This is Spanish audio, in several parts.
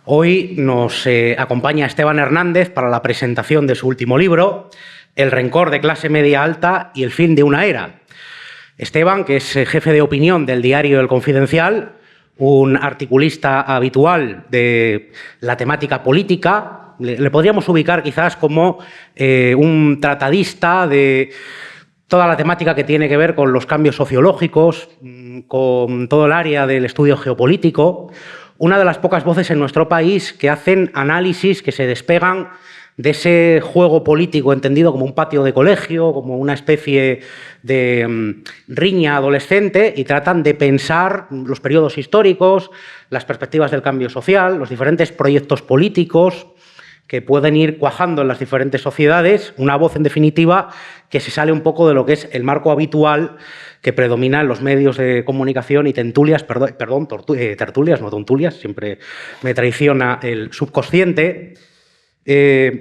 Hoy nos acompaña Esteban Hernández para la presentación de su último libro, El rencor de clase media alta y el fin de una era. Esteban, que es jefe de opinión del diario El Confidencial, un articulista habitual de la temática política, le podríamos ubicar quizás como un tratadista de toda la temática que tiene que ver con los cambios sociológicos, con todo el área del estudio geopolítico, una de las pocas voces en nuestro país que hacen análisis que se despegan de ese juego político entendido como un patio de colegio, como una especie de riña adolescente, y tratan de pensar los periodos históricos, las perspectivas del cambio social, los diferentes proyectos políticos que pueden ir cuajando en las diferentes sociedades, una voz, en definitiva, que se sale un poco de lo que es el marco habitual que predomina en los medios de comunicación y tertulias, tertulias, no tontulias, siempre me traiciona el subconsciente.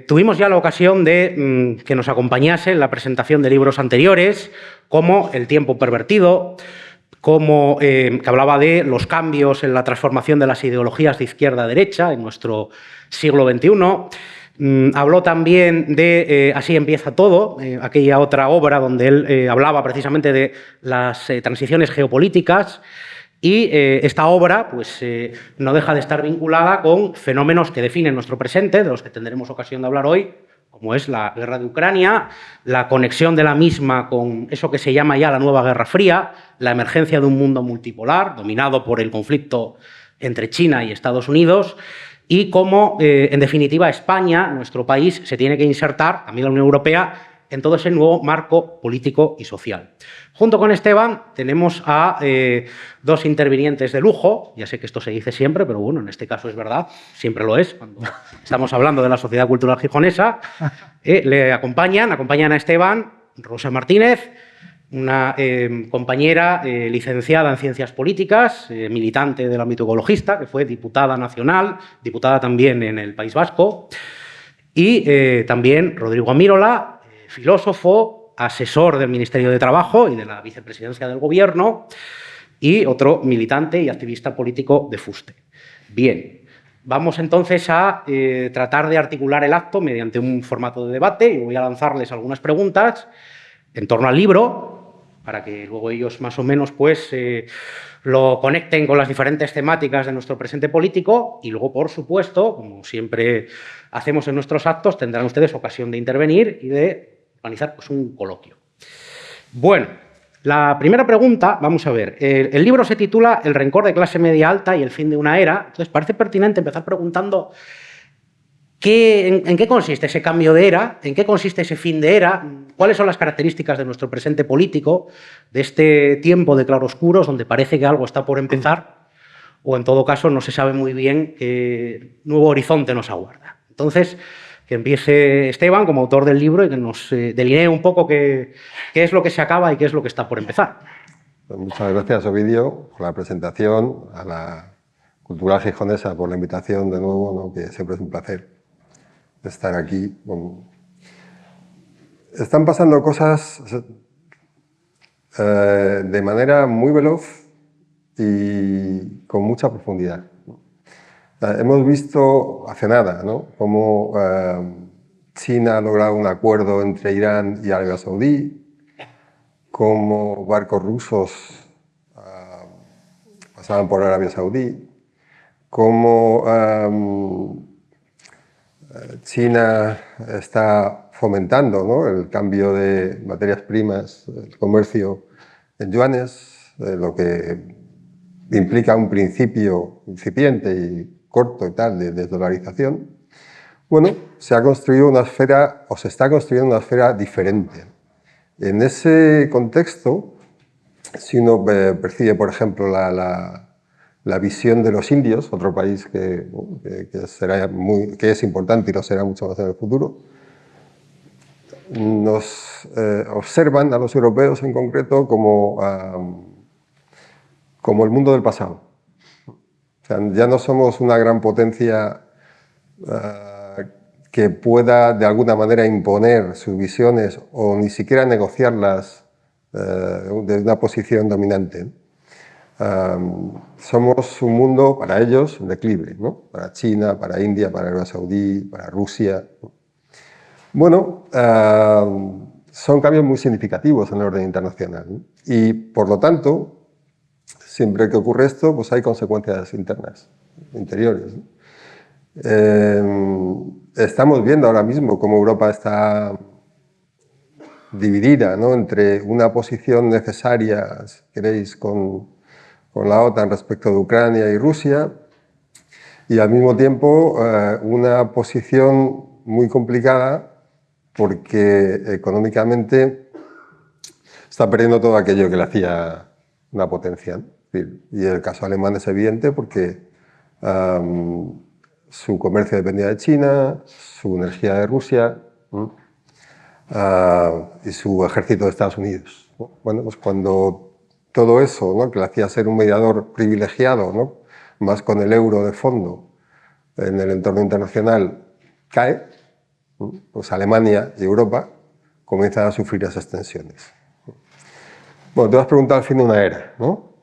Tuvimos ya la ocasión de que nos acompañase en la presentación de libros anteriores, como El tiempo pervertido, como que hablaba de los cambios en la transformación de las ideologías de izquierda a derecha en nuestro siglo XXI. Habló también de Así empieza todo, aquella otra obra donde él hablaba precisamente de las transiciones geopolíticas, y esta obra pues, no deja de estar vinculada con fenómenos que definen nuestro presente, de los que tendremos ocasión de hablar hoy, como es la guerra de Ucrania, la conexión de la misma con eso que se llama ya la nueva Guerra Fría, la emergencia de un mundo multipolar dominado por el conflicto entre China y Estados Unidos, y cómo, en definitiva, España, nuestro país, se tiene que insertar, también la Unión Europea, en todo ese nuevo marco político y social. Junto con Esteban tenemos a dos intervinientes de lujo. Ya sé que esto se dice siempre, pero bueno, en este caso es verdad, siempre lo es, cuando estamos hablando de la Sociedad Cultural Gijonesa. Le acompañan a Esteban Rosa Martínez, una compañera licenciada en Ciencias Políticas, militante del ámbito ecologista, que fue diputada nacional, diputada también en el País Vasco, y también Rodrigo Amírola, filósofo, asesor del Ministerio de Trabajo y de la Vicepresidencia del Gobierno, y otro militante y activista político de Fuste. Bien, vamos entonces a tratar de articular el acto mediante un formato de debate, y voy a lanzarles algunas preguntas en torno al libro, para que luego ellos más o menos pues, lo conecten con las diferentes temáticas de nuestro presente político, y luego, por supuesto, como siempre hacemos en nuestros actos, tendrán ustedes ocasión de intervenir y de organizar pues, un coloquio. Bueno, la primera pregunta, vamos a ver, el libro se titula El rencor de clase media alta y el fin de una era, entonces parece pertinente empezar preguntando ¿en qué consiste ese cambio de era? ¿En qué consiste ese fin de era? ¿Cuáles son las características de nuestro presente político, de este tiempo de claroscuros donde parece que algo está por empezar, o en todo caso no se sabe muy bien qué nuevo horizonte nos aguarda? Entonces, que empiece Esteban como autor del libro y que nos delinee un poco qué es lo que se acaba y qué es lo que está por empezar. Pues muchas gracias, Ovidio, por la presentación, a la Cultural Gijonesa por la invitación de nuevo, ¿no? Que siempre es un placer estar aquí. Están pasando cosas de manera muy veloz y con mucha profundidad. Hemos visto hace nada, ¿no? Cómo China ha logrado un acuerdo entre Irán y Arabia Saudí, cómo barcos rusos pasaban por Arabia Saudí, cómo China está fomentando, ¿no? El cambio de materias primas, el comercio en yuanes, lo que implica un principio incipiente y corto y tal de desdolarización. Bueno, se ha construido una esfera, o se está construyendo una esfera diferente. En ese contexto, si uno percibe, por ejemplo, la visión de los indios, otro país que es importante y lo será mucho más en el futuro, nos observan a los europeos en concreto como el mundo del pasado. O sea, ya no somos una gran potencia que pueda de alguna manera imponer sus visiones o ni siquiera negociarlas de una posición dominante. somos un mundo, para ellos, en declive, ¿no? Para China, para India, para Arabia Saudí, para Rusia. Bueno, son cambios muy significativos en el orden internacional, ¿no? Y, por lo tanto, siempre que ocurre esto, pues hay consecuencias internas, interiores, ¿no? Estamos viendo ahora mismo cómo Europa está dividida, ¿no?, entre una posición necesaria, si queréis, con la OTAN respecto de Ucrania y Rusia, y al mismo tiempo una posición muy complicada porque económicamente está perdiendo todo aquello que le hacía una potencia, ¿no? Y el caso alemán es evidente porque su comercio dependía de China, su energía de Rusia, y su ejército de Estados Unidos, ¿no? Bueno, pues cuando todo eso, ¿no?, que le hacía ser un mediador privilegiado, ¿no?, más con el euro de fondo en el entorno internacional, cae, ¿no?, pues Alemania y Europa comienzan a sufrir esas tensiones. Bueno, te has preguntado al fin de una era, ¿no?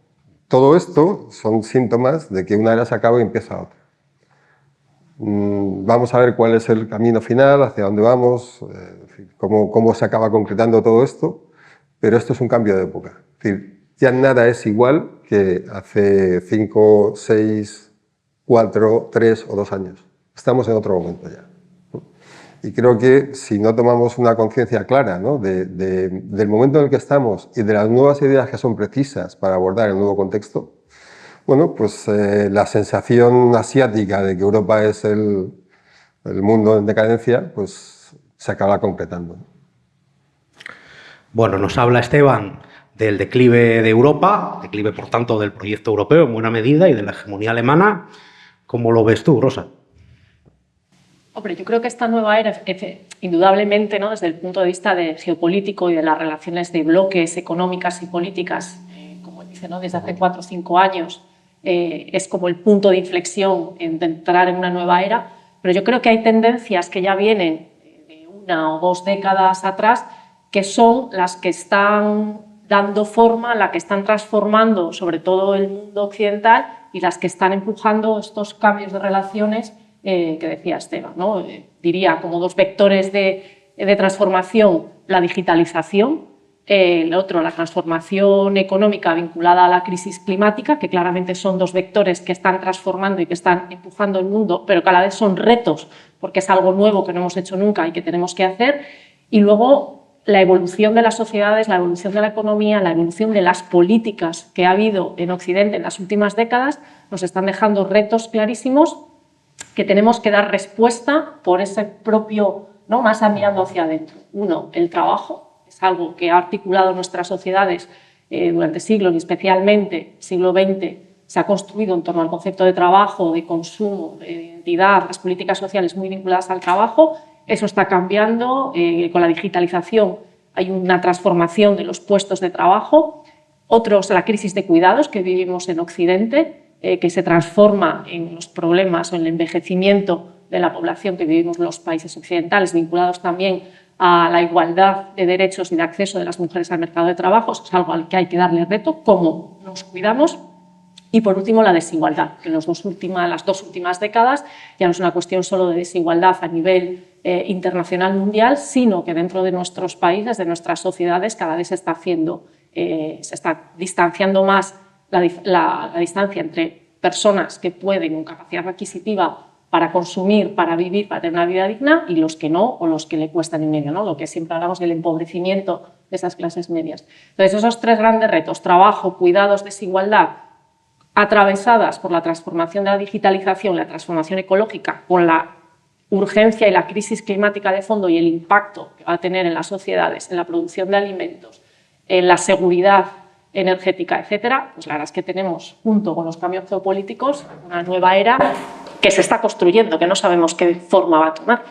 Todo esto son síntomas de que una era se acaba y empieza otra. Vamos a ver cuál es el camino final, hacia dónde vamos, cómo se acaba concretando todo esto, pero esto es un cambio de época. Es decir, ya nada es igual que hace 5, 6, 4, 3 o 2 años. Estamos en otro momento ya. Y creo que si no tomamos una conciencia clara, ¿no?, del momento en el que estamos y de las nuevas ideas que son precisas para abordar el nuevo contexto, bueno, pues la sensación asiática de que Europa es el mundo en decadencia, pues se acaba concretando. Bueno, nos habla Esteban del declive de Europa, declive por tanto del proyecto europeo en buena medida y de la hegemonía alemana. ¿Cómo lo ves tú, Rosa? Hombre, yo creo que esta nueva era, indudablemente, ¿no?, desde el punto de vista de geopolítico y de las relaciones de bloques económicas y políticas, como dice, ¿no?, desde hace 4 o 5 años, es como el punto de inflexión en entrar en una nueva era, pero yo creo que hay tendencias que ya vienen de 1 o 2 décadas atrás que son las que están dando forma, las que están transformando sobre todo el mundo occidental y las que están empujando estos cambios de relaciones que decía Esteban, ¿no? Diría como 2 vectores de transformación, la digitalización, el otro, la transformación económica vinculada a la crisis climática, que claramente son 2 vectores que están transformando y que están empujando el mundo, pero que a la vez son retos, porque es algo nuevo que no hemos hecho nunca y que tenemos que hacer. Y luego la evolución de las sociedades, la evolución de la economía, la evolución de las políticas que ha habido en Occidente en las últimas décadas, nos están dejando retos clarísimos que tenemos que dar respuesta por ese propio, ¿no?, más mirando hacia adentro. Uno, el trabajo, es algo que ha articulado nuestras sociedades durante siglos y especialmente siglo XX se ha construido en torno al concepto de trabajo, de consumo, de identidad, las políticas sociales muy vinculadas al trabajo. Eso está cambiando, con la digitalización hay una transformación de los puestos de trabajo. Otros, la crisis de cuidados que vivimos en Occidente, que se transforma en los problemas o en el envejecimiento de la población que vivimos en los países occidentales, vinculados también a la igualdad de derechos y de acceso de las mujeres al mercado de trabajo. Eso es algo al que hay que darle reto, cómo nos cuidamos. Y por último, la desigualdad, que en las 2 últimas décadas ya no es una cuestión solo de desigualdad a nivel internacional mundial, sino que dentro de nuestros países, de nuestras sociedades, cada vez se está distanciando más la distancia entre personas que pueden con capacidad adquisitiva para consumir, para vivir, para tener una vida digna y los que no o los que le cuestan en medio, ¿no? Lo que siempre hablamos del empobrecimiento de esas clases medias. Entonces, esos 3 grandes retos, trabajo, cuidados, desigualdad, atravesadas por la transformación de la digitalización, la transformación ecológica, con la urgencia y la crisis climática de fondo y el impacto que va a tener en las sociedades, en la producción de alimentos, en la seguridad energética, etcétera, pues la verdad es que tenemos, junto con los cambios geopolíticos, una nueva era que se está construyendo, que no sabemos qué forma va a tomar.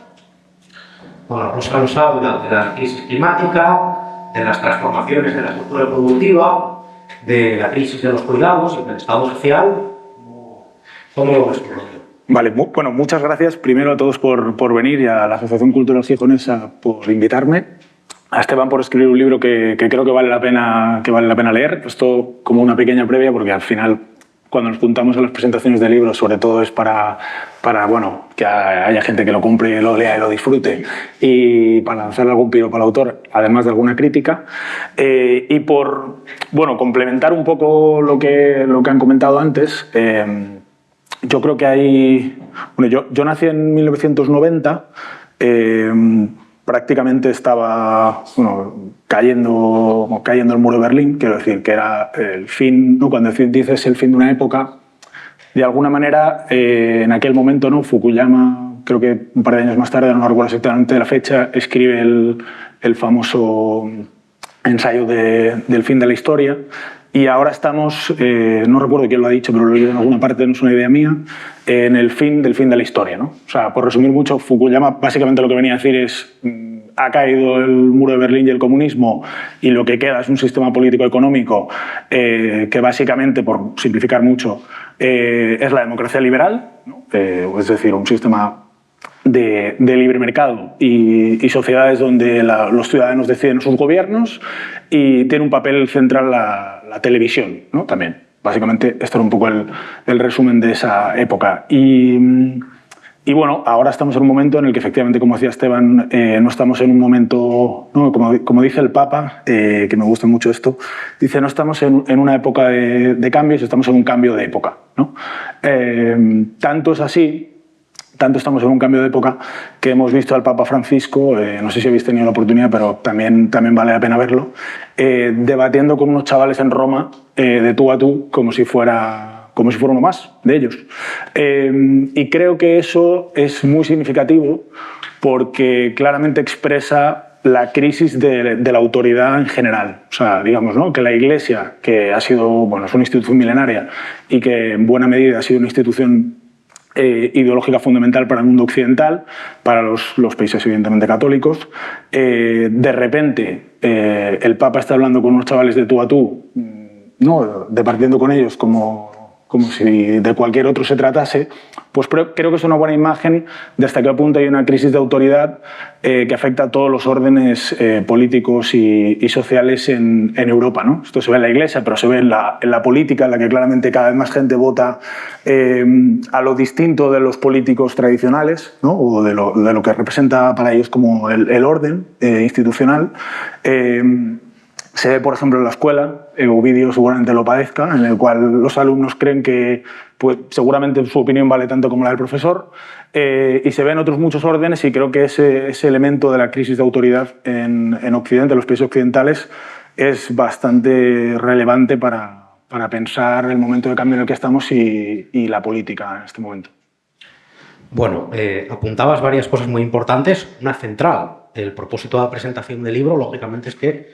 Bueno, Rosa nos habla de la crisis climática, de las transformaciones de la estructura productiva, de la crisis de los cuidados y del estado social. ¿Cómo lo ves, Rodrigo? Vale, bueno, muchas gracias primero a todos por venir y a la Asociación Cultural Gijonesa por invitarme. a Esteban por escribir un libro que creo que vale la pena leer. Esto como una pequeña previa, porque al final, cuando nos juntamos a las presentaciones de libros, sobre todo es para bueno, que haya gente que lo compre, lo lea y lo disfrute, y para lanzarle algún piropo al autor, además de alguna crítica. Y por complementar un poco lo que han comentado antes, yo creo que hay... Bueno, yo nací en 1990, prácticamente estaba cayendo el muro de Berlín, quiero decir, que era el fin, ¿no? Cuando dices el fin de una época, de alguna manera, en aquel momento, ¿no? Fukuyama, creo que un par de años más tarde, no recuerdo exactamente la fecha, escribe el famoso ensayo del fin de la historia. Y ahora estamos, no recuerdo quién lo ha dicho, pero lo he leído en alguna parte, no es una idea mía, en el fin del fin de la historia, ¿no? O sea, por resumir mucho, Fukuyama básicamente lo que venía a decir es ha caído el muro de Berlín y el comunismo y lo que queda es un sistema político-económico que básicamente, por simplificar mucho, es la democracia liberal, ¿no? Es decir, un sistema de libre mercado y sociedades donde los ciudadanos deciden sus gobiernos y tiene un papel central la televisión, ¿no? También. Básicamente, este era un poco el resumen de esa época. Y bueno, ahora estamos en un momento en el que efectivamente, como decía Esteban, no estamos en un momento, ¿no? Como dice el Papa, que me gusta mucho esto, dice no estamos en una época de cambios, estamos en un cambio de época, ¿no? Tanto es así, tanto estamos en un cambio de época que hemos visto al Papa Francisco, no sé si habéis tenido la oportunidad, pero también vale la pena verlo, debatiendo con unos chavales en Roma de tú a tú como si fuera uno más de ellos. Y creo que eso es muy significativo porque claramente expresa la crisis de la autoridad en general. O sea, digamos, ¿no? Que la Iglesia, que ha sido, es una institución milenaria y que en buena medida ha sido una institución ideológica fundamental para el mundo occidental, para los países evidentemente católicos. De repente, el Papa está hablando con unos chavales de tú a tú, ¿no? Departiendo con ellos como si de cualquier otro se tratase, pues creo que es una buena imagen de hasta qué punto hay una crisis de autoridad que afecta a todos los órdenes políticos y sociales en Europa, ¿no? Esto se ve en la Iglesia, pero se ve en la política, en la que claramente cada vez más gente vota a lo distinto de los políticos tradicionales, ¿no? O de lo que representa para ellos como el orden institucional. Se ve, por ejemplo, en la escuela, Ovidio seguramente lo padezca, en el cual los alumnos creen que pues, seguramente su opinión vale tanto como la del profesor, y se ve en otros muchos órdenes, y creo que ese elemento de la crisis de autoridad en Occidente, en los países occidentales, es bastante relevante para pensar el momento de cambio en el que estamos y la política en este momento. Bueno, apuntabas varias cosas muy importantes. Una central, el propósito de la presentación del libro, lógicamente, es que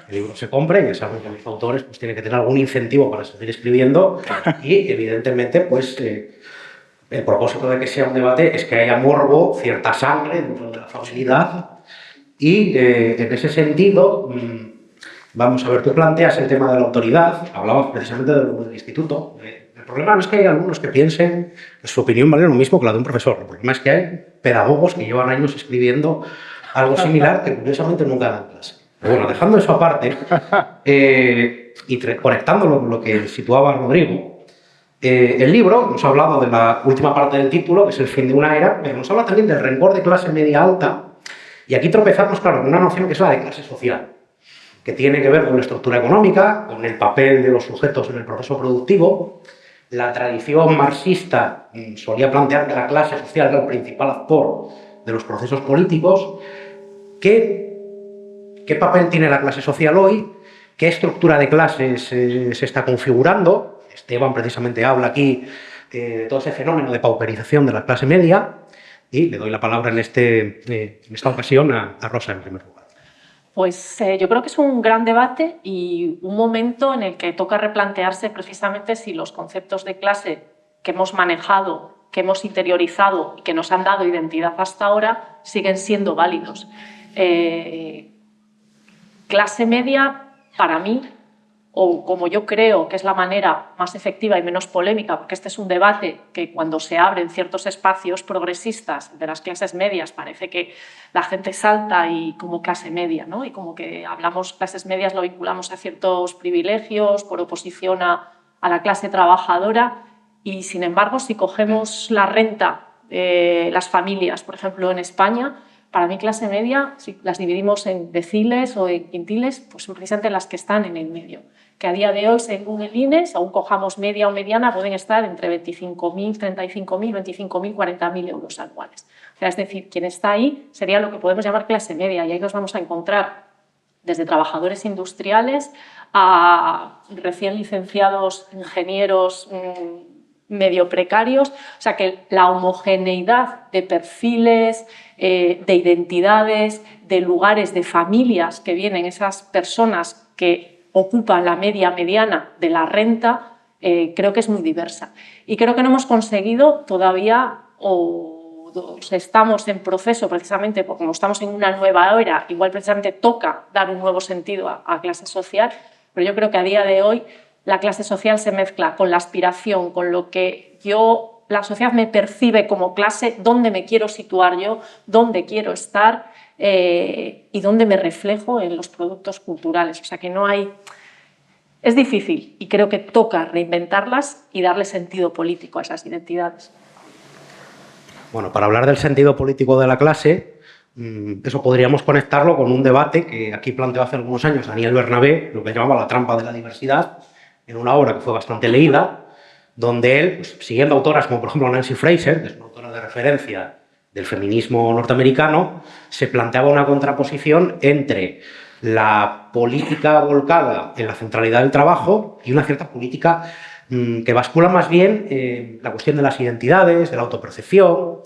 el libro se compre, y saben que los autores pues, tienen que tener algún incentivo para seguir escribiendo y, evidentemente, pues, el propósito de que sea un debate es que haya morbo, cierta sangre dentro de la facilidad y, en ese sentido, vamos a ver, tú planteas el tema de la autoridad, hablabas precisamente del instituto. El problema no es que hay algunos que piensen que su opinión vale lo mismo que la de un profesor. El problema es que hay pedagogos que llevan años escribiendo algo similar que curiosamente nunca dan clase. Pero bueno, dejando eso aparte y conectándolo con lo que situaba Rodrigo, el libro nos ha hablado de la última parte del título, que es el fin de una era, pero nos habla también del rencor de clase media alta, y aquí tropezamos, claro, con una noción que es la de clase social, que tiene que ver con la estructura económica, con el papel de los sujetos en el proceso productivo. La tradición marxista solía plantear que la clase social era el principal actor de los procesos políticos. ¿Qué papel tiene la clase social hoy? ¿Qué estructura de clases se está configurando? Esteban precisamente habla aquí de todo ese fenómeno de pauperización de la clase media, y le doy la palabra en esta ocasión a Rosa en primer lugar. Pues yo creo que es un gran debate y un momento en el que toca replantearse precisamente si los conceptos de clase que hemos manejado, que hemos interiorizado y que nos han dado identidad hasta ahora siguen siendo válidos. Clase media, para mí, o como yo creo que es la manera más efectiva y menos polémica, porque este es un debate que cuando se abre en ciertos espacios progresistas de las clases medias parece que la gente salta y como clase media, ¿no? Y como que hablamos clases medias lo vinculamos a ciertos privilegios por oposición a la clase trabajadora, y sin embargo si cogemos la renta, las familias, por ejemplo en España, para mí clase media, si las dividimos en deciles o en quintiles, pues son precisamente las que están en el medio, que a día de hoy, según el INE, según cojamos media o mediana, pueden estar entre 25.000, 35.000, 25.000, 40.000 euros anuales. O sea, es decir, quien está ahí sería lo que podemos llamar clase media, y ahí nos vamos a encontrar desde trabajadores industriales a recién licenciados ingenieros medio precarios, o sea que la homogeneidad de perfiles, de identidades, de lugares, de familias que vienen esas personas que ocupan la media mediana de la renta, creo que es muy diversa. Y creo que no hemos conseguido todavía, o estamos en proceso precisamente porque como estamos en una nueva era, igual precisamente toca dar un nuevo sentido a clase social, pero yo creo que a día de hoy la clase social se mezcla con la aspiración, con lo que la sociedad me percibe como clase, dónde me quiero situar yo, dónde quiero estar y dónde me reflejo en los productos culturales. O sea que no hay... Es difícil y creo que toca reinventarlas y darle sentido político a esas identidades. Bueno, para hablar del sentido político de la clase, eso podríamos conectarlo con un debate que aquí planteó hace algunos años Daniel Bernabé, lo que llamaba la trampa de la diversidad, en una obra que fue bastante leída, donde él, pues, siguiendo autoras como por ejemplo Nancy Fraser, que es una autora de referencia del feminismo norteamericano, se planteaba una contraposición entre la política volcada en la centralidad del trabajo y una cierta política que bascula más bien en la cuestión de las identidades, de la autopercepción.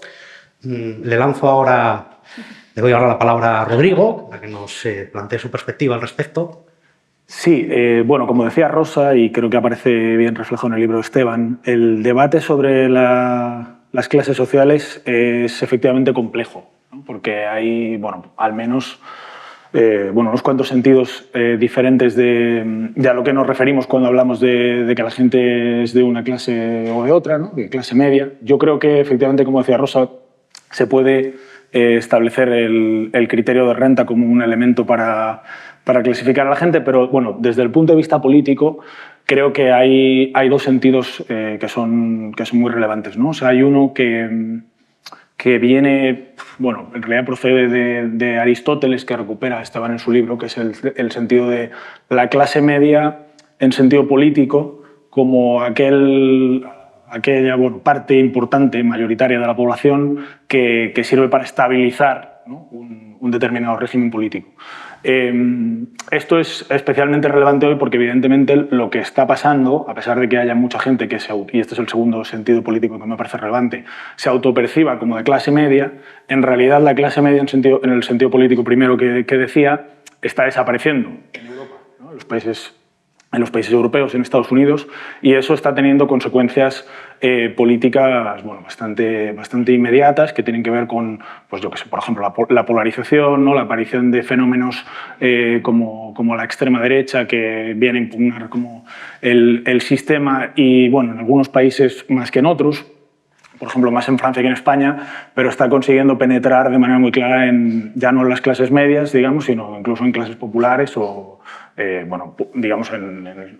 Le doy ahora la palabra a Rodrigo, para que nos plantee su perspectiva al respecto. Sí, bueno, como decía Rosa, y creo que aparece bien reflejado en el libro de Esteban, el debate sobre las clases sociales es efectivamente complejo, ¿no? Porque hay, bueno, al menos unos cuantos sentidos diferentes de a lo que nos referimos cuando hablamos de que la gente es de una clase o de otra, ¿no? De clase media. Yo creo que efectivamente, como decía Rosa, se puede establecer el criterio de renta como un elemento para clasificar a la gente, pero bueno, desde el punto de vista político creo que hay dos sentidos que son muy relevantes, ¿no? O sea, hay uno que viene, bueno, en realidad procede de Aristóteles, que recupera Esteban en su libro, que es el sentido de la clase media en sentido político como aquella parte importante, mayoritaria de la población que sirve para estabilizar, ¿no? un determinado régimen político. Esto es especialmente relevante hoy porque evidentemente lo que está pasando, a pesar de que haya mucha gente que y este es el segundo sentido político que me parece relevante, se autoperciba como de clase media, en realidad la clase media en el sentido político primero que decía está desapareciendo en Europa, ¿no? En los países europeos, en Estados Unidos, y eso está teniendo consecuencias políticas, bueno, bastante inmediatas, que tienen que ver con, pues yo que sé, por ejemplo, la polarización, ¿no? La aparición de fenómenos como la extrema derecha, que viene a impugnar como el sistema, y bueno, en algunos países más que en otros, por ejemplo, más en Francia que en España, pero está consiguiendo penetrar de manera muy clara ya no en las clases medias, digamos, sino incluso en clases populares o, bueno, digamos, en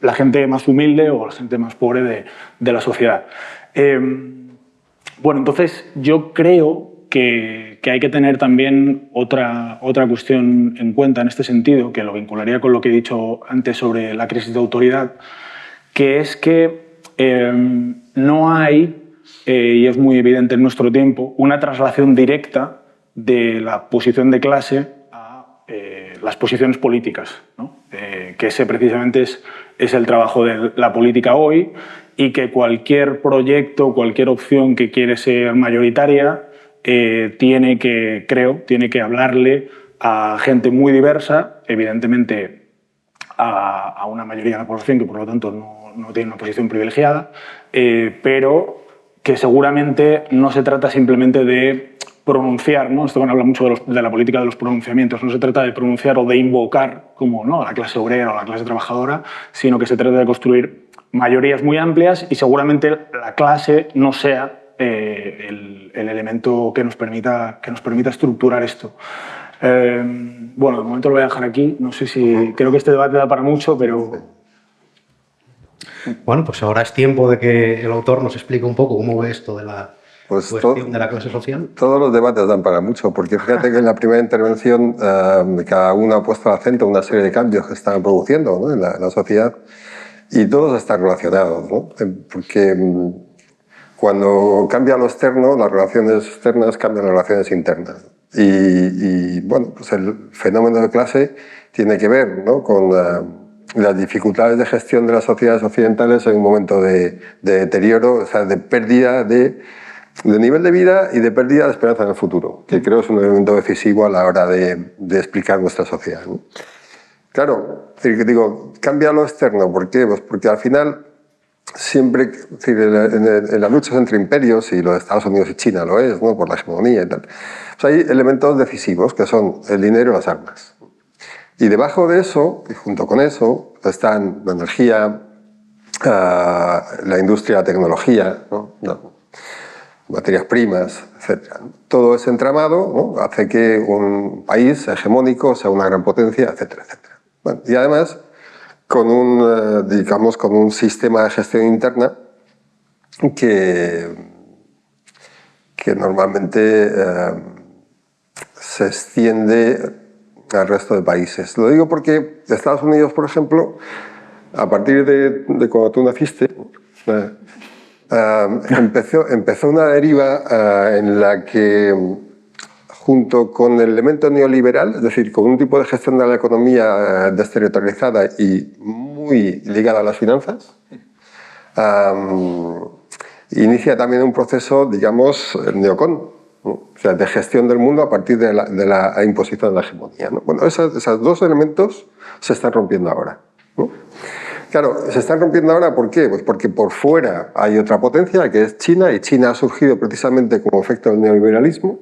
la gente más humilde o la gente más pobre de la sociedad. Bueno, entonces yo creo que hay que tener también otra cuestión en cuenta en este sentido, que lo vincularía con lo que he dicho antes sobre la crisis de autoridad, que es que no hay, y es muy evidente en nuestro tiempo, una traslación directa de la posición de clase a las posiciones políticas, ¿no? Que ese precisamente es el trabajo de la política hoy, y que cualquier proyecto, cualquier opción que quiere ser mayoritaria tiene que hablarle a gente muy diversa, evidentemente a una mayoría de la población que por lo tanto no tiene una posición privilegiada, pero que seguramente no se trata simplemente de pronunciar, ¿no? Esto habla mucho de la política de los pronunciamientos. No se trata de pronunciar o de invocar como, ¿no?, a la clase obrera o a la clase trabajadora, sino que se trata de construir mayorías muy amplias y seguramente la clase no sea el elemento que nos permita estructurar esto. Bueno, de momento lo voy a dejar aquí. No sé si... Creo que este debate da para mucho, pero... Bueno, pues ahora es tiempo de que el autor nos explique un poco cómo ve esto de la cuestión de la clase social. Todos los debates dan para mucho, porque fíjate que en la primera intervención cada uno ha puesto el acento en una serie de cambios que están produciendo, ¿no?, en la sociedad, y todos están relacionados, ¿no? Porque cuando cambia lo externo, las relaciones externas cambian las relaciones internas. Y bueno, pues el fenómeno de clase tiene que ver, ¿no?, con las dificultades de gestión de las sociedades occidentales en un momento de deterioro, o sea, de pérdida de nivel de vida y de pérdida de esperanza en el futuro, que creo es un elemento decisivo a la hora de explicar nuestra sociedad, ¿no? Claro, digo, cambia lo externo. ¿Por qué? Pues porque al final siempre, en las luchas entre imperios, y los de Estados Unidos y China lo es, ¿no?, por la hegemonía y tal, pues hay elementos decisivos que son el dinero y las armas. Y debajo de eso, y junto con eso, están la energía, la industria, la tecnología, ¿no?, materias primas, etc. Todo ese entramado, ¿no?, hace que un país hegemónico sea una gran potencia, etcétera, etcétera. Bueno, y además con digamos, con un sistema de gestión interna que normalmente se extiende al resto de países. Lo digo porque Estados Unidos, por ejemplo, a partir de cuando tú naciste, empezó una deriva en la que, junto con el elemento neoliberal, es decir, con un tipo de gestión de la economía desterritorializada y muy ligada a las finanzas, inicia también un proceso, digamos, neocon, ¿no?, o sea, de gestión del mundo a partir de la imposición de la hegemonía, ¿no? Bueno, esos dos elementos se están rompiendo ahora, ¿no? Claro, se están rompiendo ahora, ¿por qué? Pues porque por fuera hay otra potencia, que es China, y China ha surgido precisamente como efecto del neoliberalismo.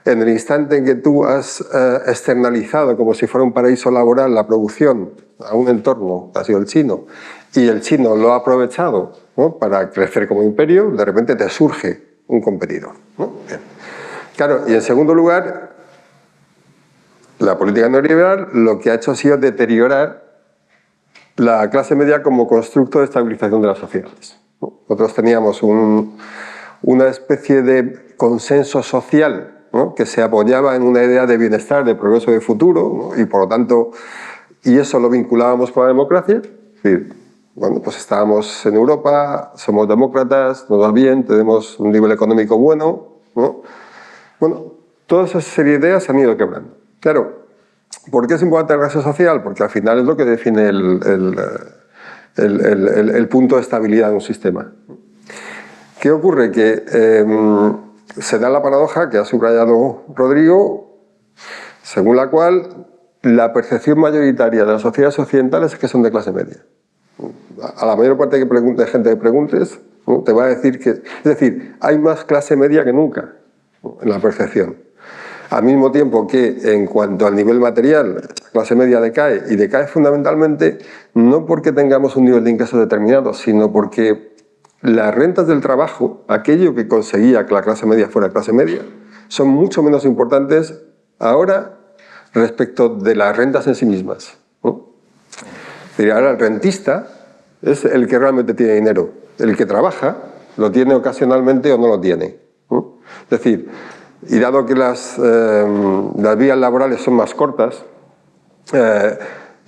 En el instante en que tú has externalizado, como si fuera un paraíso laboral, la producción a un entorno, ha sido el chino, y el chino lo ha aprovechado, ¿no?, para crecer como imperio, de repente te surge un competidor, ¿no? Bien. Claro, y en segundo lugar, la política neoliberal lo que ha hecho ha sido deteriorar la clase media como constructo de estabilización de las sociedades, ¿no? Nosotros teníamos una especie de consenso social, ¿no?, que se apoyaba en una idea de bienestar, de progreso, de futuro, ¿no?, y por lo tanto, y eso lo vinculábamos con la democracia. Es decir, bueno, pues estábamos en Europa, somos demócratas, nos va bien, tenemos un nivel económico bueno, ¿no? Bueno, toda esa serie de ideas se han ido quebrando. Claro, ¿por qué es importante la clase social? Porque al final es lo que define el punto de estabilidad de un sistema. ¿Qué ocurre? Que se da la paradoja que ha subrayado Rodrigo, según la cual la percepción mayoritaria de las sociedades occidentales es que son de clase media. A la mayor parte de gente que preguntes, ¿no?, te va a decir que... Es decir, hay más clase media que nunca, ¿no?, en la percepción. Al mismo tiempo que, en cuanto al nivel material, la clase media decae, y decae fundamentalmente no porque tengamos un nivel de ingresos determinado, sino porque las rentas del trabajo, aquello que conseguía que la clase media fuera clase media, son mucho menos importantes ahora respecto de las rentas en sí mismas, ¿no? Ahora el rentista es el que realmente tiene dinero. El que trabaja lo tiene ocasionalmente o no lo tiene, ¿no? Es decir, y dado que las vías laborales son más cortas,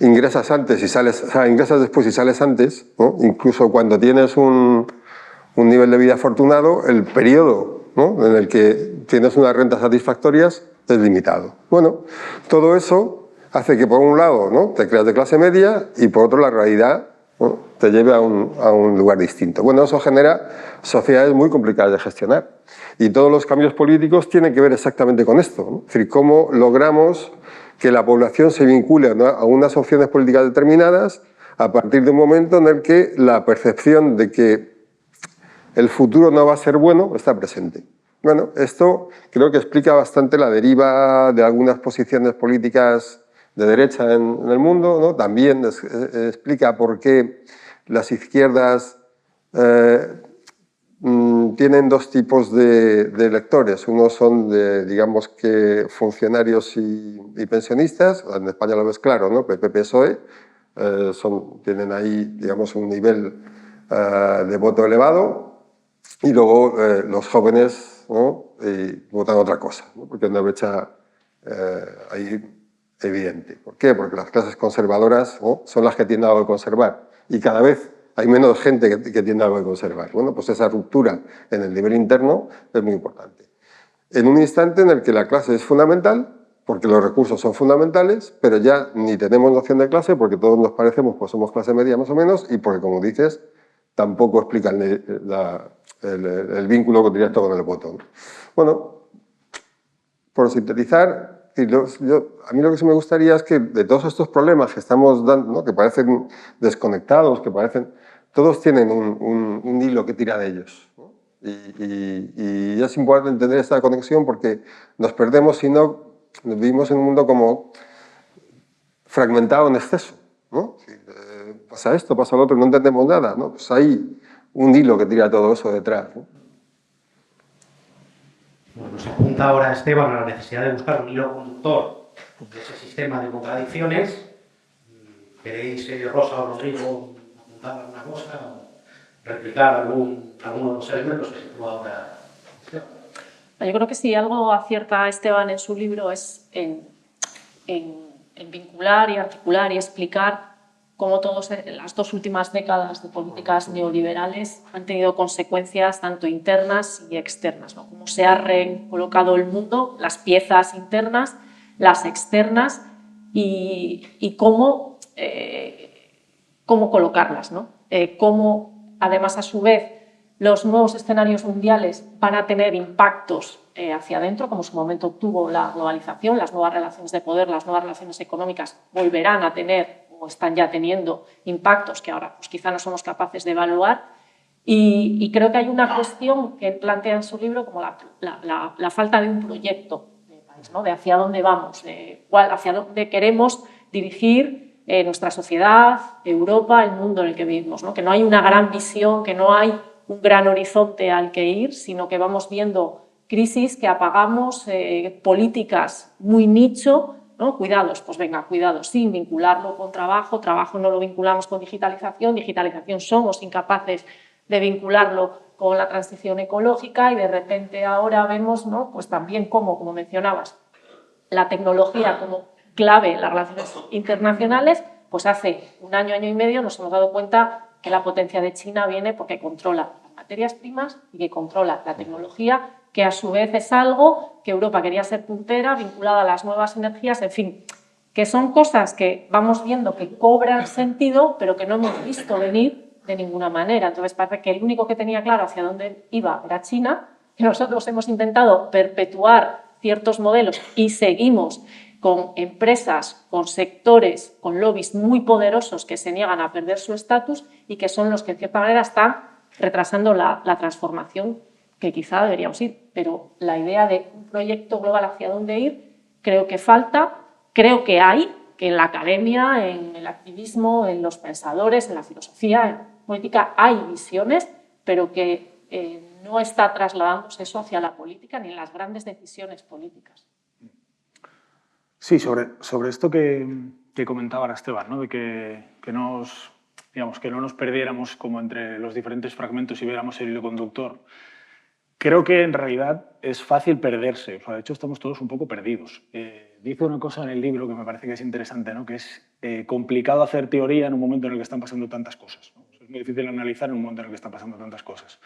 ingresas antes y sales, o sea, ingresas después y sales antes, ¿no? Incluso cuando tienes un nivel de vida afortunado, el periodo, ¿no?, en el que tienes unas rentas satisfactorias es limitado. Bueno, todo eso hace que por un lado, ¿no?, te creas de clase media, y por otro la realidad, ¿no?, te lleve a un lugar distinto. Bueno, eso genera sociedades muy complicadas de gestionar, y todos los cambios políticos tienen que ver exactamente con esto, ¿no? Es decir, cómo logramos que la población se vincule, ¿no?, a unas opciones políticas determinadas a partir de un momento en el que la percepción de que el futuro no va a ser bueno está presente. Bueno, esto creo que explica bastante la deriva de algunas posiciones políticas de derecha en el mundo, ¿no? También explica por qué las izquierdas tienen dos tipos de lectores. Unos son, digamos que, funcionarios y pensionistas. En España lo ves claro, ¿no? PP-PSOE tienen ahí, digamos, un nivel de voto elevado. Y luego los jóvenes, ¿no? Votan otra cosa, ¿no? Porque hay una brecha ahí evidente. ¿Por qué? Porque las clases conservadoras, ¿no? Son las que tienden algo a conservar. Y cada vez hay menos gente que tiende algo a conservar. Bueno, pues esa ruptura en el nivel interno es muy importante. En un instante en el que la clase es fundamental, porque los recursos son fundamentales, pero ya ni tenemos noción de clase, porque todos nos parecemos, pues somos clase media más o menos, y porque, como dices, tampoco explica el vínculo directo con el voto. Bueno, por sintetizar, a mí lo que sí me gustaría es que de todos estos problemas que estamos dando, ¿no? Que parecen desconectados, que parecen... Todos tienen un hilo que tira de ellos, ¿no? Y es importante entender esta conexión porque nos perdemos si no vivimos en un mundo como fragmentado en exceso, ¿no? Pasa esto, pasa lo otro, no entendemos nada, ¿no? Pues hay un hilo que tira todo eso detrás, ¿no? Bueno, nos apunta ahora Esteban a la necesidad de buscar un hilo conductor de ese sistema de contradicciones. ¿Queréis, Rosa o Rodrigo, apuntar alguna cosa o replicar alguno de los elementos que sitúa ahora Esteban? Yo creo que si algo acierta Esteban en su libro es en vincular y articular y explicar cómo las dos últimas décadas de políticas neoliberales han tenido consecuencias tanto internas y externas, ¿no? Cómo se ha recolocado el mundo, las piezas internas, las externas y cómo colocarlas, ¿no? Cómo, además, a su vez, los nuevos escenarios mundiales van a tener impactos hacia adentro, como en su momento tuvo la globalización, las nuevas relaciones de poder, las nuevas relaciones económicas volverán a tener o están ya teniendo impactos que ahora pues, quizá no somos capaces de evaluar. Y creo que hay una cuestión que él plantea en su libro como la falta de un proyecto de país, ¿no? De hacia dónde vamos, hacia dónde queremos dirigir nuestra sociedad, Europa, el mundo en el que vivimos, ¿no? Que no hay una gran visión, que no hay un gran horizonte al que ir, sino que vamos viendo crisis que apagamos, políticas muy nicho, ¿no? Cuidados, pues venga, cuidados, sin vincularlo con trabajo, trabajo no lo vinculamos con digitalización, digitalización somos incapaces de vincularlo con la transición ecológica y de repente ahora vemos, ¿no? Pues también como mencionabas, la tecnología como clave en las relaciones internacionales, pues hace un año y medio nos hemos dado cuenta que la potencia de China viene porque controla las materias primas y que controla la tecnología, que a su vez es algo que Europa quería ser puntera, vinculada a las nuevas energías, en fin, que son cosas que vamos viendo que cobran sentido, pero que no hemos visto venir de ninguna manera. Entonces parece que el único que tenía claro hacia dónde iba era China, que nosotros hemos intentado perpetuar ciertos modelos y seguimos con empresas, con sectores, con lobbies muy poderosos que se niegan a perder su estatus y que son los que en cierta manera están retrasando la transformación que quizá deberíamos ir. Pero la idea de un proyecto global hacia dónde ir creo que falta, creo que hay, que en la academia, en el activismo, en los pensadores, en la filosofía, en política hay visiones, pero que no está trasladándose eso hacia la política ni en las grandes decisiones políticas. Sí, sobre esto que comentaba ahora Esteban, ¿no? De que no nos perdiéramos como entre los diferentes fragmentos y viéramos el hilo conductor. Creo que en realidad es fácil perderse, o sea, de hecho estamos todos un poco perdidos. Dice una cosa en el libro que me parece que es interesante, ¿no? Que es complicado hacer teoría en un momento en el que están pasando tantas cosas, ¿no? Es muy difícil analizar en un momento en el que están pasando tantas cosas.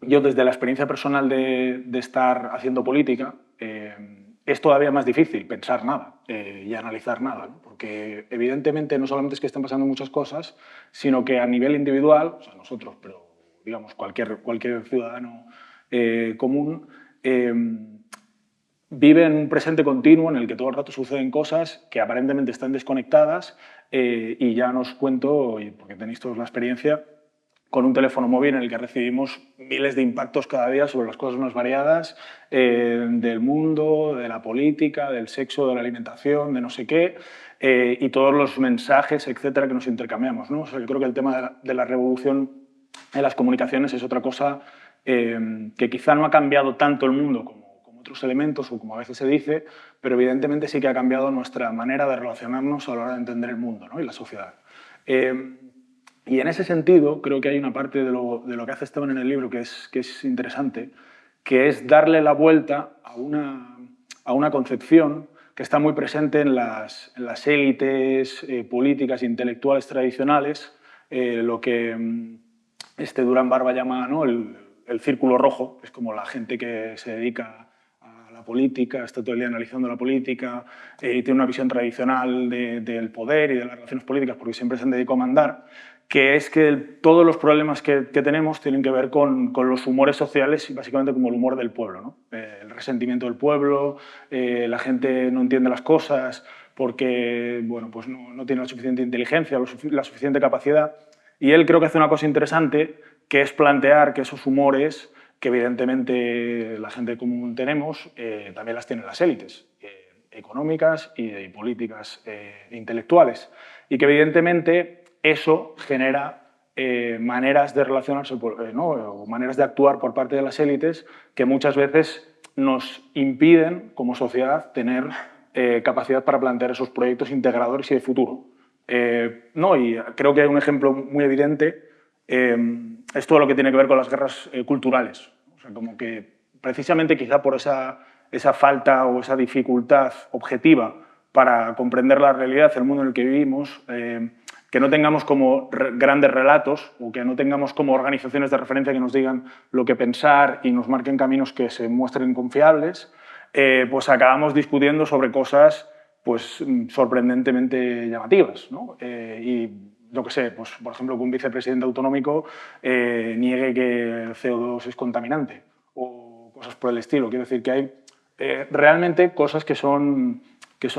Yo desde la experiencia personal de estar haciendo política, es todavía más difícil pensar nada y analizar nada, ¿no? Porque evidentemente no solamente es que estén pasando muchas cosas, sino que a nivel individual, o sea, nosotros, pero digamos cualquier ciudadano común, vive en un presente continuo en el que todo el rato suceden cosas que aparentemente están desconectadas y ya no os cuento, porque tenéis todos la experiencia, con un teléfono móvil en el que recibimos miles de impactos cada día sobre las cosas más variadas del mundo, de la política, del sexo, de la alimentación, de no sé qué, y todos los mensajes, etcétera, que nos intercambiamos, ¿no? O sea, yo creo que el tema de la revolución en las comunicaciones es otra cosa que quizá no ha cambiado tanto el mundo como otros elementos o como a veces se dice, pero evidentemente sí que ha cambiado nuestra manera de relacionarnos a la hora de entender el mundo, ¿no? Y la sociedad. Y en ese sentido, creo que hay una parte de lo que hace Esteban en el libro que es interesante, que es darle la vuelta a una concepción que está muy presente en las élites políticas e intelectuales tradicionales, lo que Durán Barba llama, ¿no?, el círculo rojo, que es como la gente que se dedica a la política, está todo el día analizando la política, y tiene una visión tradicional del poder y de las relaciones políticas porque siempre se han dedicado a mandar, que es que todos los problemas que tenemos tienen que ver con los humores sociales y básicamente como el humor del pueblo, ¿no? El resentimiento del pueblo, la gente no entiende las cosas porque bueno, pues no tiene la suficiente inteligencia, la suficiente capacidad. Y él creo que hace una cosa interesante, que es plantear que esos humores, que evidentemente la gente común tenemos, también las tienen las élites económicas y políticas intelectuales. Y que evidentemente eso genera maneras de relacionarse, ¿no?, o maneras de actuar por parte de las élites que muchas veces nos impiden, como sociedad, tener capacidad para plantear esos proyectos integradores y de futuro. No, y creo que hay un ejemplo muy evidente, es todo lo que tiene que ver con las guerras culturales. O sea, como que precisamente quizá por esa falta o esa dificultad objetiva para comprender la realidad, el mundo en el que vivimos, que no tengamos como grandes relatos o que no tengamos como organizaciones de referencia que nos digan lo que pensar y nos marquen caminos que se muestren confiables, pues acabamos discutiendo sobre cosas pues sorprendentemente llamativas, ¿no? Y yo qué sé, pues, por ejemplo, que un vicepresidente autonómico niegue que el CO2 es contaminante o cosas por el estilo. Quiero decir que hay realmente cosas que son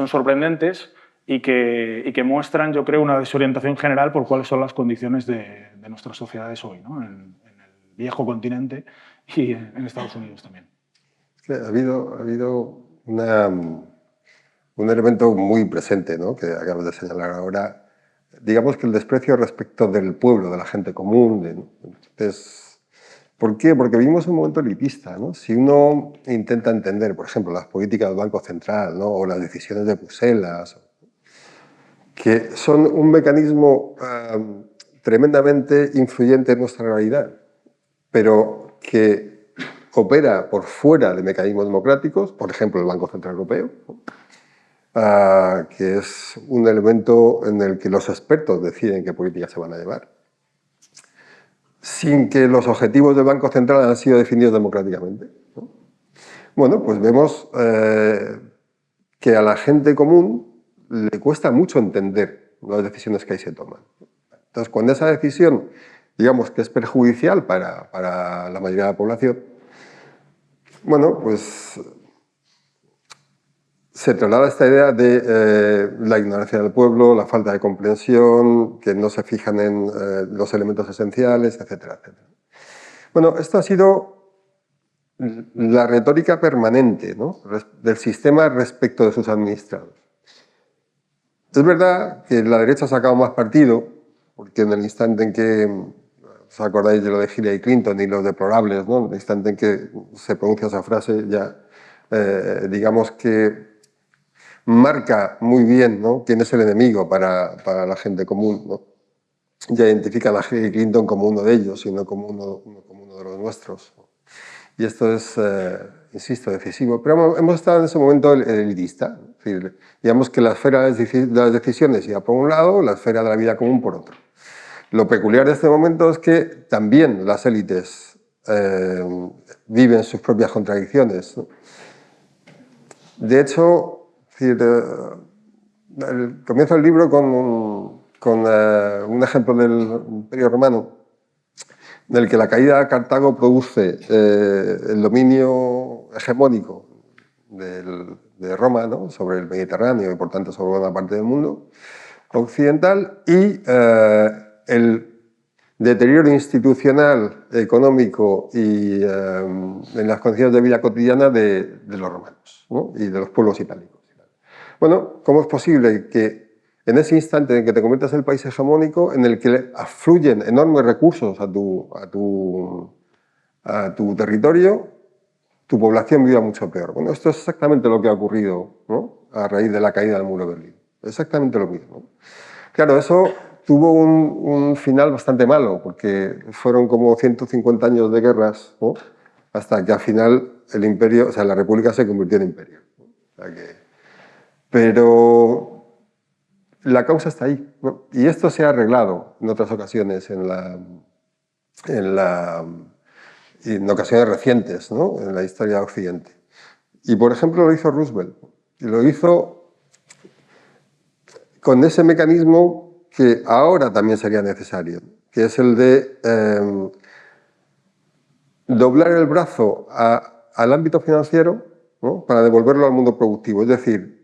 sorprendentes y que muestran, yo creo, una desorientación general por cuáles son las condiciones de nuestras sociedades hoy, ¿no? En el viejo continente y en Estados Unidos también. Ha habido un elemento muy presente, ¿no?, que acabas de señalar ahora. Digamos que el desprecio respecto del pueblo, de la gente común. ¿No? Entonces, ¿por qué? Porque vivimos un momento elitista, ¿no? Si uno intenta entender, por ejemplo, las políticas del Banco Central, ¿no?, o las decisiones de Bruselas, que son un mecanismo tremendamente influyente en nuestra realidad, pero que opera por fuera de mecanismos democráticos, por ejemplo, el Banco Central Europeo, ¿no?, que es un elemento en el que los expertos deciden qué políticas se van a llevar, sin que los objetivos del Banco Central hayan sido definidos democráticamente, ¿no? Bueno, pues vemos que a la gente común le cuesta mucho entender las decisiones que ahí se toman. Entonces, cuando esa decisión, digamos que es perjudicial para la mayoría de la población, bueno, pues se traslada esta idea de la ignorancia del pueblo, la falta de comprensión, que no se fijan en los elementos esenciales, etcétera, etcétera. Bueno, esto ha sido la retórica permanente, ¿no?, del sistema respecto de sus administrados. Es verdad que la derecha ha sacado más partido, porque en el instante en que, os acordáis de lo de Hillary Clinton y los deplorables, ¿no?, en el instante en que se pronuncia esa frase, ya digamos que marca muy bien, ¿no?, quién es el enemigo para la gente común, ¿no? Ya identifican a Hillary Clinton como uno de ellos y no como uno de los nuestros. Y esto es, insisto, decisivo. Pero hemos estado en ese momento elitista. Es decir, digamos que la esfera de las decisiones iba por un lado, la esfera de la vida común por otro. Lo peculiar de este momento es que también las élites viven sus propias contradicciones, ¿no? De hecho, comienzo el libro con un ejemplo del Imperio Romano, en el que la caída de Cartago produce el dominio hegemónico de Roma, ¿no?, sobre el Mediterráneo y por tanto sobre buena parte del mundo occidental, y deterioro institucional, económico y en las condiciones de vida cotidiana de los romanos, ¿no? Y de los pueblos itálicos. Bueno, ¿cómo es posible que en ese instante en que te conviertas en el país hegemónico, en el que afluyen enormes recursos a tu territorio, tu población viva mucho peor? Bueno, esto es exactamente lo que ha ocurrido, ¿no? A raíz de la caída del muro de Berlín. Exactamente lo mismo. Claro, eso tuvo un final bastante malo, porque fueron como 150 años de guerras, ¿no? Hasta que al final el imperio, o sea, la república se convirtió en imperio, ¿no? O sea que, pero la causa está ahí, ¿no? Y esto se ha arreglado en otras ocasiones en ocasiones recientes, ¿no? En la historia de Occidente. Y por ejemplo lo hizo Roosevelt, y lo hizo con ese mecanismo que ahora también sería necesario, que es el de doblar el brazo al ámbito financiero, ¿no? Para devolverlo al mundo productivo, es decir,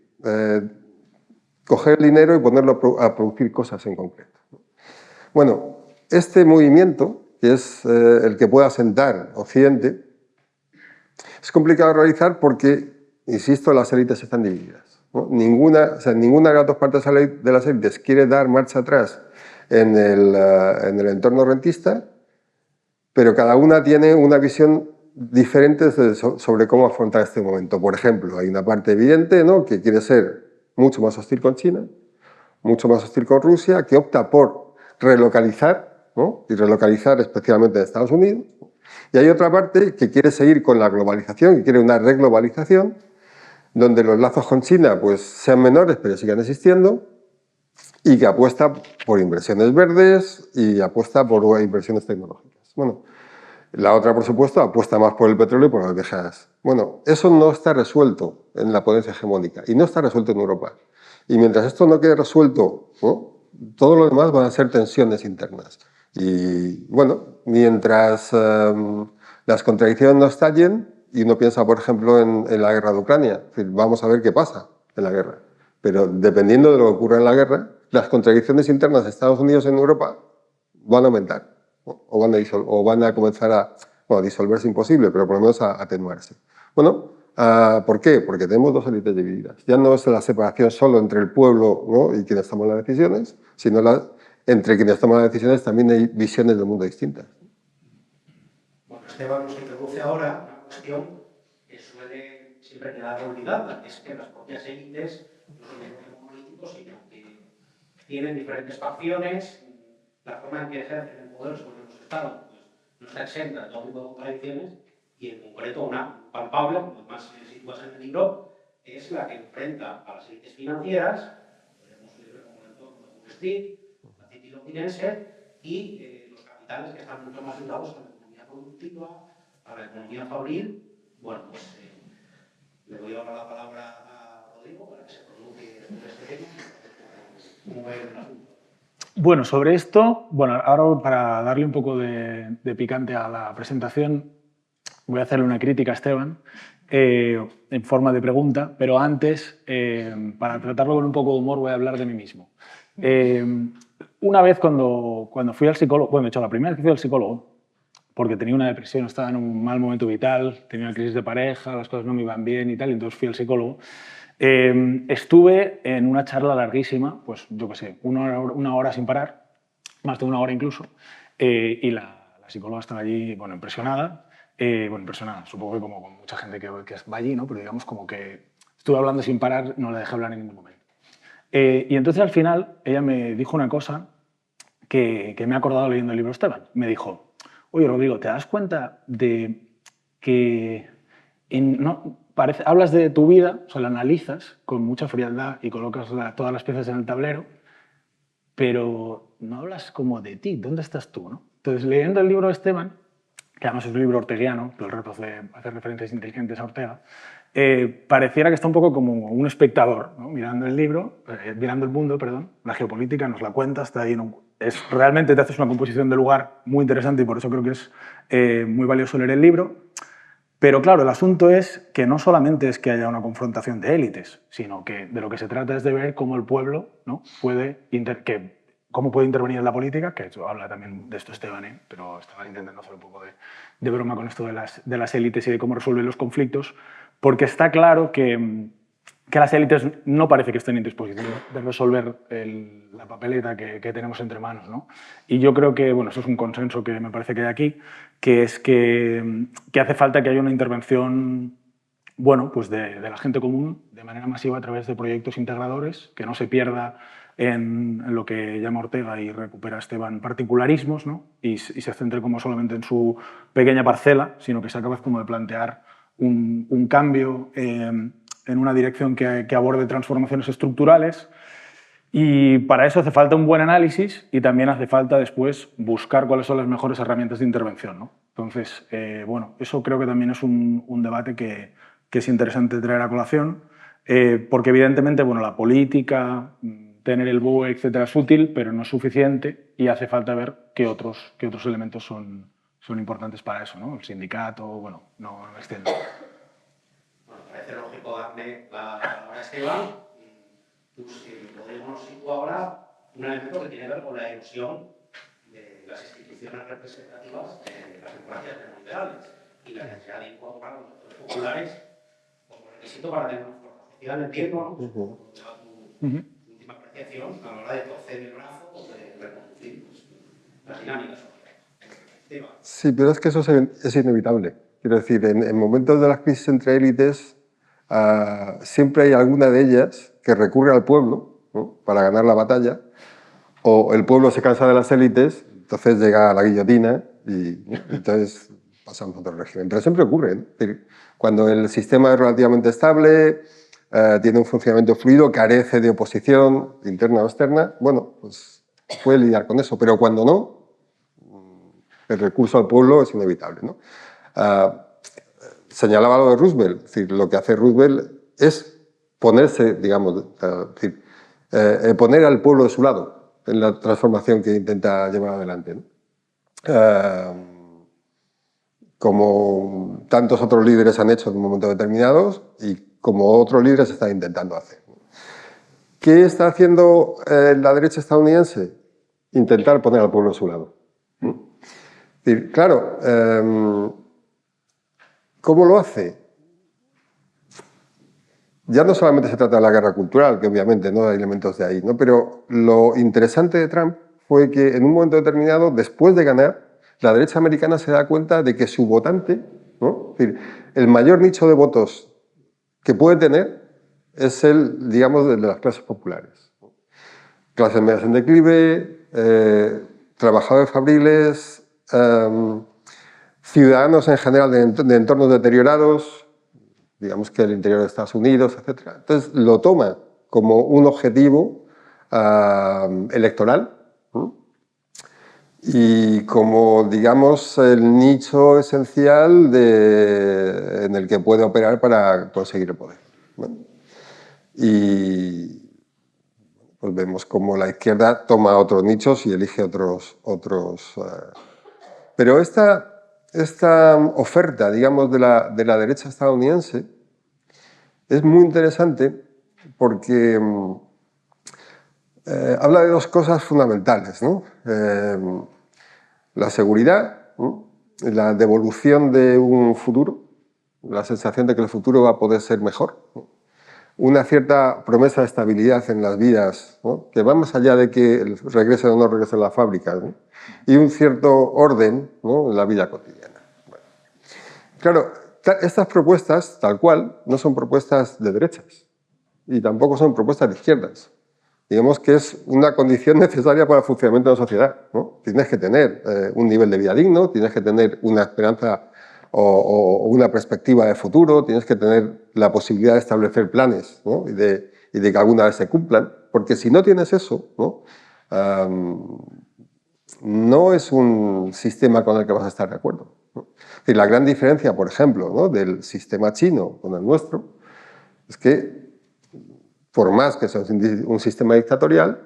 coger el dinero y ponerlo a producir cosas en concreto. Bueno, este movimiento, que es el que puede asentar Occidente, es complicado de realizar porque, insisto, las élites están divididas, ¿no? Ninguna de las dos partes de las élites quiere dar marcha atrás en el entorno rentista, pero cada una tiene una visión diferente sobre cómo afrontar este momento. Por ejemplo, hay una parte evidente, ¿no? Que quiere ser mucho más hostil con China, mucho más hostil con Rusia, que opta por relocalizar, ¿no? Y relocalizar especialmente en Estados Unidos. Y hay otra parte que quiere seguir con la globalización, que quiere una reglobalización, donde los lazos con China pues, sean menores, pero sigan existiendo, y que apuesta por inversiones verdes y apuesta por inversiones tecnológicas. Bueno, la otra, por supuesto, apuesta más por el petróleo y por las viejas. Bueno, eso no está resuelto en la potencia hegemónica y no está resuelto en Europa. Y mientras esto no quede resuelto, ¿no? Todo lo demás van a ser tensiones internas. Y bueno, mientras las contradicciones no estallen, y uno piensa, por ejemplo, en la guerra de Ucrania, es decir, vamos a ver qué pasa en la guerra. Pero dependiendo de lo que ocurra en la guerra, las contradicciones internas de Estados Unidos en Europa van a aumentar, ¿no? O van a comenzar a disolverse imposible, pero por lo menos a atenuarse. Bueno, ¿por qué? Porque tenemos dos élites divididas. Ya no es la separación solo entre el pueblo, ¿no? Y quienes toman las decisiones, sino entre quienes toman las decisiones también hay visiones del mundo distintas. Bueno, Esteban nos introduce ahora una cuestión que suele siempre quedar olvidada, es que las propias élites no son entes monolíticos, sino que tienen diferentes facciones, la forma en que ejercen el poder sobre los estados pues, no está exenta de todo tipo de contradicciones, y en concreto una palpable, como más situas en el libro, es la que enfrenta a las élites financieras, podemos ver como el entorno de Wall Street, la City londinense, y los capitales que están mucho más ligados a la economía productiva, a la economía fabril. Bueno, pues le doy ahora la palabra a Rodrigo para que se pronuncie sobre este tema. ¿Cómo va a ir el asunto? Bueno, sobre esto, bueno, ahora para darle un poco de picante a la presentación, voy a hacerle una crítica a Esteban en forma de pregunta, pero antes, para tratarlo con un poco de humor, voy a hablar de mí mismo. Una vez cuando fui al psicólogo, bueno, de hecho, la primera vez que fui al psicólogo, porque tenía una depresión, estaba en un mal momento vital, tenía una crisis de pareja, las cosas no me iban bien y tal, y entonces fui al psicólogo. Estuve en una charla larguísima, pues yo qué sé, una hora sin parar, más de una hora incluso, y la psicóloga estaba allí, bueno, impresionada, supongo que como con mucha gente que va allí, ¿no? Pero digamos como que estuve hablando sin parar, no la dejé hablar en ningún momento. Y entonces al final ella me dijo una cosa que me he acordado leyendo el libro Esteban. Me dijo, oye Rodrigo, ¿te das cuenta de que hablas de tu vida, o sea, la analizas con mucha frialdad y colocas todas las piezas en el tablero, pero no hablas como de ti, ¿dónde estás tú, no? Entonces, leyendo el libro de Esteban, que además es un libro orteguiano, todo el rato hace referencias inteligentes a Ortega, pareciera que está un poco como un espectador, ¿no? Mirando el libro, mirando el mundo, perdón, la geopolítica nos la cuenta, está ahí realmente te haces una composición de lugar muy interesante y por eso creo que es muy valioso leer el libro. Pero claro, el asunto es que no solamente es que haya una confrontación de élites, sino que de lo que se trata es de ver cómo el pueblo, ¿no? puede cómo puede intervenir en la política, que habla también de esto Esteban, pero estaba intentando hacer un poco de broma con esto de las élites y de cómo resuelven los conflictos, porque está claro que las élites no parece que estén en disposición de resolver la papeleta que tenemos entre manos, ¿no? Y yo creo que, bueno, eso es un consenso que me parece que hay aquí, que es que hace falta que haya una intervención, bueno, pues de la gente común de manera masiva a través de proyectos integradores, que no se pierda en lo que llama Ortega y recupera Esteban particularismos, ¿no? y se centre como solamente en su pequeña parcela, sino que sea capaz como de plantear un cambio en una dirección que aborde transformaciones estructurales. Y para eso hace falta un buen análisis y también hace falta después buscar cuáles son las mejores herramientas de intervención, ¿no? Entonces, bueno, eso creo que también es un debate que es interesante traer a colación, porque evidentemente, bueno, la política, tener el BOE, etcétera, es útil, pero no es suficiente y hace falta ver qué otros elementos son importantes para eso, ¿no? El sindicato, bueno, no me extiendo. Bueno, parece lógico darle la palabra a Esteban. Pues, podemos situar ahora un elemento que tiene que ver con la erosión de las instituciones representativas de las democracias neoliberales y la necesidad de incorporar los sectores populares como requisito para tener una fuerza social. Entiendo, ¿no? Tu última apreciación a la hora de torcer el brazo o de reconducir las dinámicas sociales. Sí, pero es que eso es inevitable. Quiero decir, en momentos de las crisis entre élites, siempre hay alguna de ellas que recurre al pueblo, ¿no?, para ganar la batalla, o el pueblo se cansa de las élites, entonces llega la guillotina y entonces pasamos a otro régimen. Pero siempre ocurre, ¿no? Es decir, cuando el sistema es relativamente estable, tiene un funcionamiento fluido, carece de oposición interna o externa, bueno, pues puede lidiar con eso, pero cuando no, el recurso al pueblo es inevitable, ¿no? Señalaba lo de Roosevelt, es decir, lo que hace Roosevelt es ponerse, digamos, poner al pueblo de su lado en la transformación que intenta llevar adelante, ¿no? Como tantos otros líderes han hecho en momentos determinados y como otros líderes están intentando hacer. ¿Qué está haciendo la derecha estadounidense? Intentar poner al pueblo de su lado. Es decir, claro, ¿cómo lo hace? Ya no solamente se trata de la guerra cultural, que obviamente no hay elementos de ahí, ¿no? Pero lo interesante de Trump fue que en un momento determinado, después de ganar, la derecha americana se da cuenta de que su votante, ¿no?, es decir, el mayor nicho de votos que puede tener es el, digamos, de las clases populares. Clases medias en declive, trabajadores fabriles, ciudadanos en general de entornos deteriorados, digamos que el interior de Estados Unidos, etc. Entonces lo toma como un objetivo electoral, ¿no?, y como, digamos, el nicho esencial en el que puede operar para conseguir el poder, ¿no? Y pues vemos como la izquierda toma otros nichos y elige otros. Pero esta oferta, digamos, de la derecha estadounidense es muy interesante porque habla de dos cosas fundamentales, ¿no? La seguridad, ¿no?, la devolución de un futuro, la sensación de que el futuro va a poder ser mejor, ¿no?, una cierta promesa de estabilidad en las vidas, ¿no?, que va más allá de que regresen o no regresen las fábricas, ¿no?, y un cierto orden, ¿no?, en la vida cotidiana. Bueno, claro, estas propuestas, tal cual, no son propuestas de derechas y tampoco son propuestas de izquierdas. Digamos que es una condición necesaria para el funcionamiento de la sociedad, ¿no? Tienes que tener un nivel de vida digno, tienes que tener una esperanza o una perspectiva de futuro, tienes que tener la posibilidad de establecer planes, ¿no?, y de que alguna vez se cumplan, porque si no tienes eso, ¿no?, no es un sistema con el que vas a estar de acuerdo, ¿no? Es decir, la gran diferencia, por ejemplo, ¿no?, del sistema chino con el nuestro es que, por más que sea un sistema dictatorial,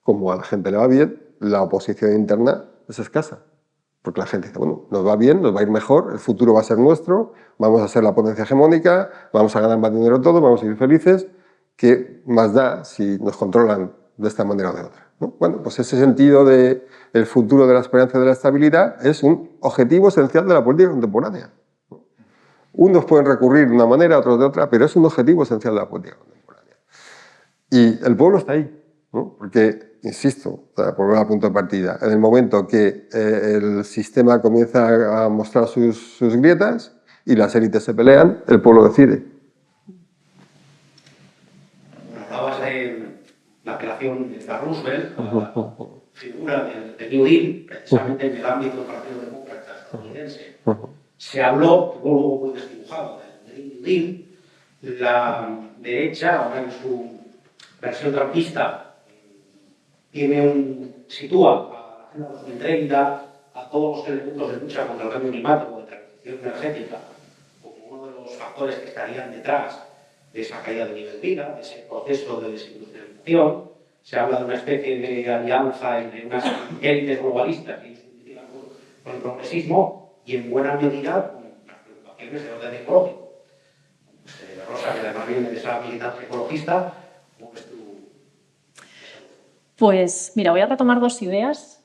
como a la gente le va bien, la oposición interna es escasa. Porque la gente dice, bueno, nos va bien, nos va a ir mejor, el futuro va a ser nuestro, vamos a ser la potencia hegemónica, vamos a ganar más dinero todos, vamos a ir felices. ¿Qué más da si nos controlan de esta manera o de otra, ¿no? Bueno, pues ese sentido del futuro de la esperanza y de la estabilidad es un objetivo esencial de la política contemporánea. Unos pueden recurrir de una manera, otros de otra, pero es un objetivo esencial de la política contemporánea. Y el pueblo está ahí, ¿no? Porque, insisto, para volver al punto de partida, en el momento que el sistema comienza a mostrar sus grietas y las élites se pelean, el pueblo decide. Hablabas de la creación de Roosevelt, la figura del New Deal, precisamente en el ámbito del Partido Demócrata estadounidense. Se habló, luego muy desdibujado, del New Deal. La derecha, ahora en su versión trumpista, sitúa a la Agenda 2030, a todos los elementos de lucha contra el cambio climático, de transición energética, como uno de los factores que estarían detrás de esa caída de nivel de vida, de ese proceso de desindustrialización. Se habla de una especie de alianza entre unas élites globalistas que se identifican con el progresismo y en buena medida con las preocupaciones de orden ecológico. Rosa, que además viene de esa militancia ecologista, ¿cómo ves tú? Pues mira, voy a retomar dos ideas.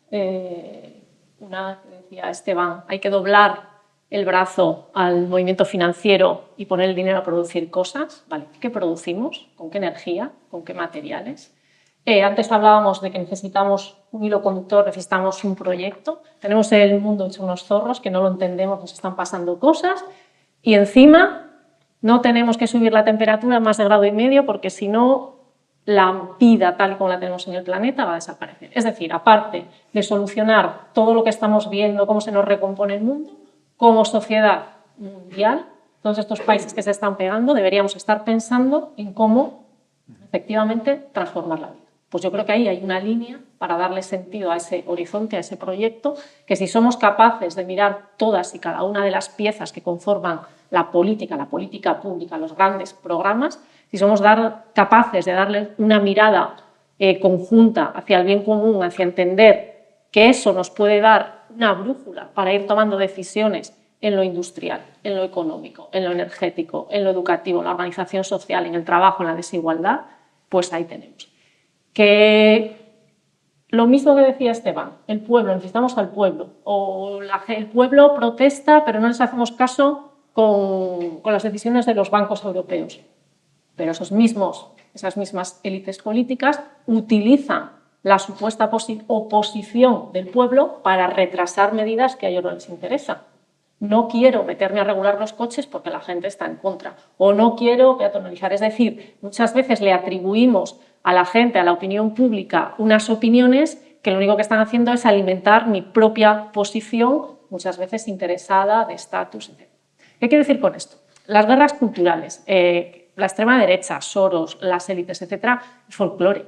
Una que decía Esteban, hay que doblar el brazo al movimiento financiero y poner el dinero a producir cosas. Vale, ¿qué producimos? ¿Con qué energía? ¿Con qué materiales? Antes hablábamos de que necesitamos un hilo conductor, necesitamos un proyecto. Tenemos el mundo hecho unos zorros que no lo entendemos, nos están pasando cosas y encima no tenemos que subir la temperatura más de 1,5 grados porque si no la vida tal y como la tenemos en el planeta va a desaparecer. Es decir, aparte de solucionar todo lo que estamos viendo, cómo se nos recompone el mundo, como sociedad mundial, todos estos países que se están pegando, deberíamos estar pensando en cómo efectivamente transformar la vida. Pues yo creo que ahí hay una línea para darle sentido a ese horizonte, a ese proyecto, que si somos capaces de mirar todas y cada una de las piezas que conforman la política pública, los grandes programas, si somos capaces de darle una mirada conjunta hacia el bien común, hacia entender que eso nos puede dar una brújula para ir tomando decisiones en lo industrial, en lo económico, en lo energético, en lo educativo, en la organización social, en el trabajo, en la desigualdad, pues ahí tenemos. Que lo mismo que decía Esteban, el pueblo, necesitamos al pueblo, o el pueblo protesta pero no les hacemos caso con las decisiones de los bancos europeos. Pero esas mismas élites políticas utilizan la supuesta oposición del pueblo para retrasar medidas que a ellos no les interesan. No quiero meterme a regular los coches porque la gente está en contra, o no quiero peatonalizar. Es decir, muchas veces le atribuimos a la gente, a la opinión pública, unas opiniones que lo único que están haciendo es alimentar mi propia posición, muchas veces interesada, de estatus, etc. ¿Qué quiero decir con esto? Las guerras culturales, la extrema derecha, Soros, las élites, etc., es folclore.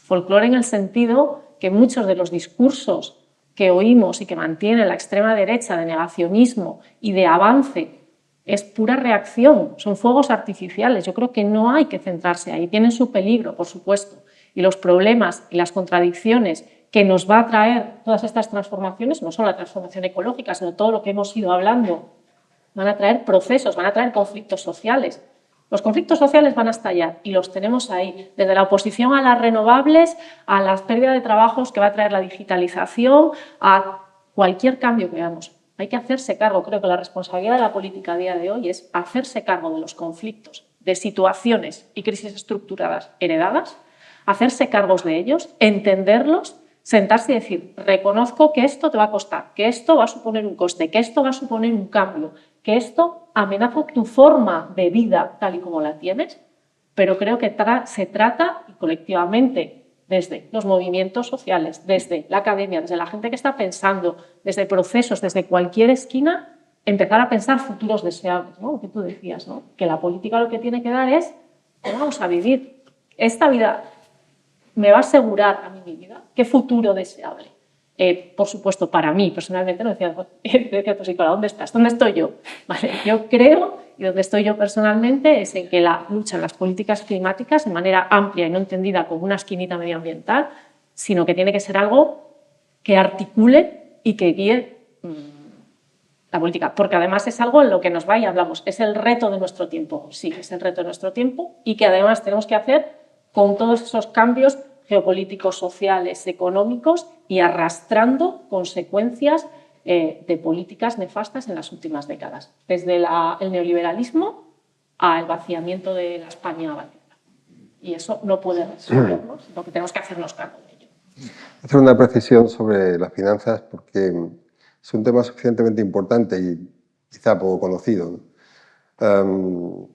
Folclore en el sentido que muchos de los discursos que oímos y que mantiene la extrema derecha de negacionismo y de avance es pura reacción, son fuegos artificiales. Yo creo que no hay que centrarse ahí, tienen su peligro, por supuesto, y los problemas y las contradicciones que nos va a traer todas estas transformaciones, no solo la transformación ecológica, sino todo lo que hemos ido hablando, van a traer procesos, van a traer conflictos sociales. Los conflictos sociales van a estallar y los tenemos ahí, desde la oposición a las renovables, a la pérdida de trabajos que va a traer la digitalización, a cualquier cambio que veamos. Hay que hacerse cargo, creo que la responsabilidad de la política a día de hoy es hacerse cargo de los conflictos, de situaciones y crisis estructuradas heredadas, hacerse cargos de ellos, entenderlos, sentarse y decir, reconozco que esto te va a costar, que esto va a suponer un coste, que esto va a suponer un cambio, que esto amenaza tu forma de vida tal y como la tienes, pero creo que se trata, y colectivamente, desde los movimientos sociales, desde la academia, desde la gente que está pensando, desde procesos, desde cualquier esquina, empezar a pensar futuros deseables, ¿no? Lo que tú decías, ¿no? Que la política lo que tiene que dar es, ¿cómo vamos a vivir? Esta vida me va a asegurar a mí mi vida, ¿qué futuro deseable? Por supuesto, para mí, personalmente, no decía tu psicóloga, ¿dónde estás? ¿Dónde estoy yo? Vale, yo creo, y donde estoy yo personalmente, es en que la lucha en las políticas climáticas, de manera amplia y no entendida como una esquinita medioambiental, sino que tiene que ser algo que articule y que guíe la política, porque además es algo en lo que nos va y hablamos, es el reto de nuestro tiempo, sí, es el reto de nuestro tiempo y que además tenemos que hacer con todos esos cambios geopolíticos, sociales, económicos y arrastrando consecuencias de políticas nefastas en las últimas décadas, desde el neoliberalismo al vaciamiento de la España vacía. Y eso no puede resolvernos, sino que tenemos que hacernos cargo de ello. Hacer una precisión sobre las finanzas porque es un tema suficientemente importante y quizá poco conocido, ¿no?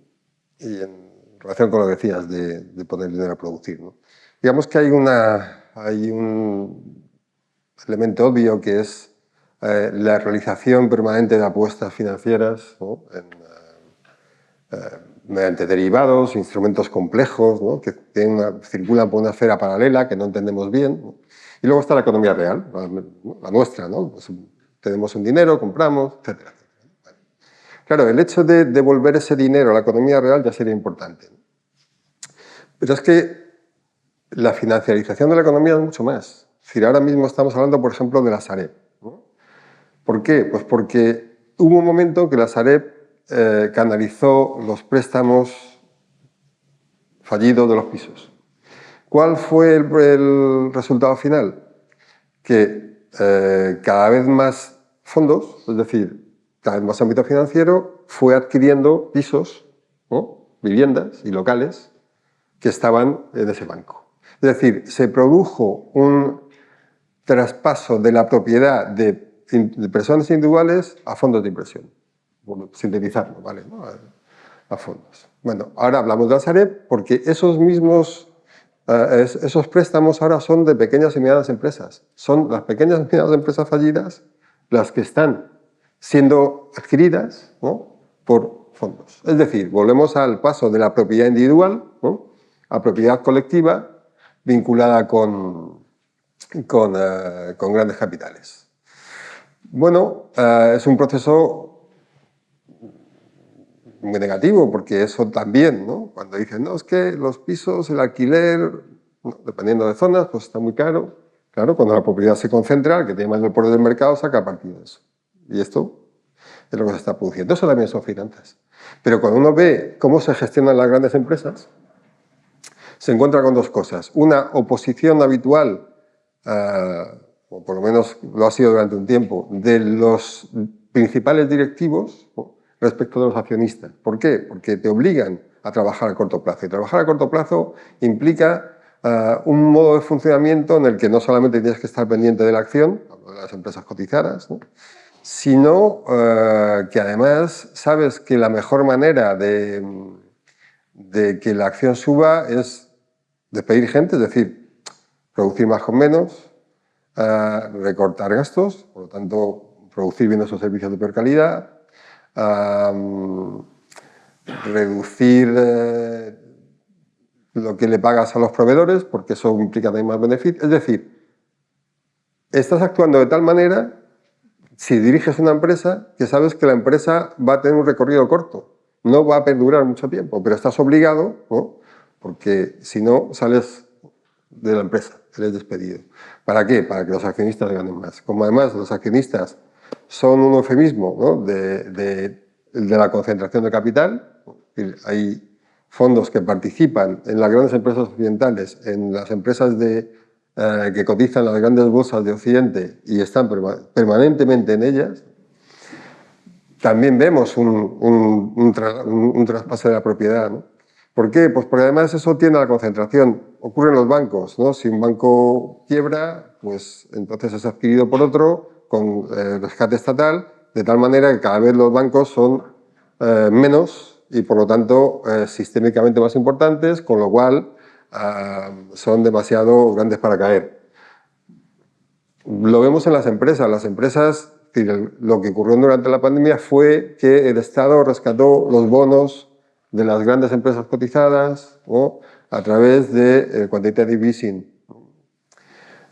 Y en relación con lo que decías de poner dinero a producir, ¿no? Digamos que hay un elemento obvio que es la realización permanente de apuestas financieras, ¿no? Mediante derivados, instrumentos complejos, ¿no? Que circulan por una esfera paralela que no entendemos bien, ¿no? Y luego está la economía real, la nuestra, ¿no? Pues tenemos un dinero, compramos, etc. Claro, el hecho de devolver ese dinero a la economía real ya sería importante, ¿no? Pero es que la financiarización de la economía es mucho más. Es decir, ahora mismo estamos hablando, por ejemplo, de la Sareb, ¿no? ¿Por qué? Pues porque hubo un momento que la Sareb canalizó los préstamos fallidos de los pisos. ¿Cuál fue el resultado final? Que cada vez más fondos, es decir, cada vez más ámbito financiero, fue adquiriendo pisos, ¿no? Viviendas y locales que estaban en ese banco. Es decir, se produjo un traspaso de la propiedad de personas individuales a fondos de inversión. Por sintetizarlo, ¿vale? ¿No? A fondos. Bueno, ahora hablamos de la Sareb porque esos préstamos ahora son de pequeñas y medianas empresas. Son las pequeñas y medianas empresas fallidas las que están siendo adquiridas, ¿no? Por fondos. Es decir, volvemos al paso de la propiedad individual, ¿no? A propiedad colectiva vinculada con grandes capitales. Bueno, es un proceso muy negativo, porque eso también, ¿no? Cuando dicen, no, es que los pisos, el alquiler, no, dependiendo de zonas, pues está muy caro. Claro, cuando la propiedad se concentra, el que tiene más el poder del mercado saca partido de eso. Y esto es lo que se está produciendo. Eso también son finanzas. Pero cuando uno ve cómo se gestionan las grandes empresas, se encuentra con dos cosas. Una oposición habitual, o por lo menos lo ha sido durante un tiempo, de los principales directivos respecto de los accionistas. ¿Por qué? Porque te obligan a trabajar a corto plazo. Y trabajar a corto plazo implica un modo de funcionamiento en el que no solamente tienes que estar pendiente de la acción, de las empresas cotizadas, ¿no? Sino que además sabes que la mejor manera de que la acción suba es despedir gente, es decir, producir más con menos, recortar gastos, por lo tanto, producir bien esos servicios de peor calidad, reducir lo que le pagas a los proveedores, porque eso implica también más beneficios. Es decir, estás actuando de tal manera, si diriges una empresa, que sabes que la empresa va a tener un recorrido corto, no va a perdurar mucho tiempo, pero estás obligado, ¿no? Porque si no, sales de la empresa, eres despedido. ¿Para qué? Para que los accionistas ganen más. Como además los accionistas son un eufemismo, ¿no? de la concentración de capital. Hay fondos que participan en las grandes empresas occidentales, en las empresas que cotizan las grandes bolsas de Occidente y están permanentemente en ellas. También vemos un traspaso de la propiedad, ¿no? ¿Por qué? Pues porque además eso tiende a la concentración. Ocurre en los bancos, ¿no? Si un banco quiebra, pues entonces es adquirido por otro con rescate estatal, de tal manera que cada vez los bancos son menos y por lo tanto sistémicamente más importantes, con lo cual son demasiado grandes para caer. Lo vemos en las empresas. Las empresas, lo que ocurrió durante la pandemia fue que el Estado rescató los bonos de las grandes empresas cotizadas, ¿no? A través del quantitative easing.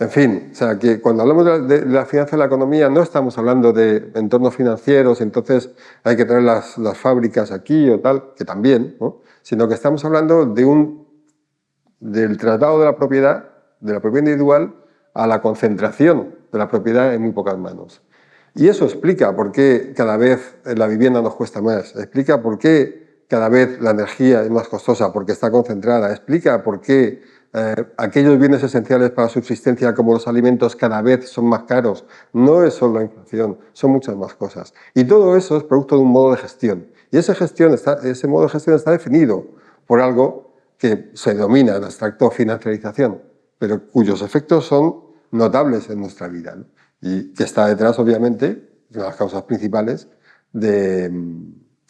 En fin, o sea, que cuando hablamos de la finanza de la economía no estamos hablando de entornos financieros, entonces hay que traer las fábricas aquí o tal, que también, ¿no? Sino que estamos hablando del tratado de la propiedad individual a la concentración de la propiedad en muy pocas manos. Y eso explica por qué cada vez la vivienda nos cuesta más, explica por qué cada vez la energía es más costosa, porque está concentrada, explica por qué aquellos bienes esenciales para la subsistencia como los alimentos cada vez son más caros. No es solo la inflación, son muchas más cosas. Y todo eso es producto de un modo de gestión. Y ese modo de gestión está definido por algo que se denomina en abstracto financiarización, pero cuyos efectos son notables en nuestra vida, ¿no? Y que está detrás, obviamente, de las causas principales de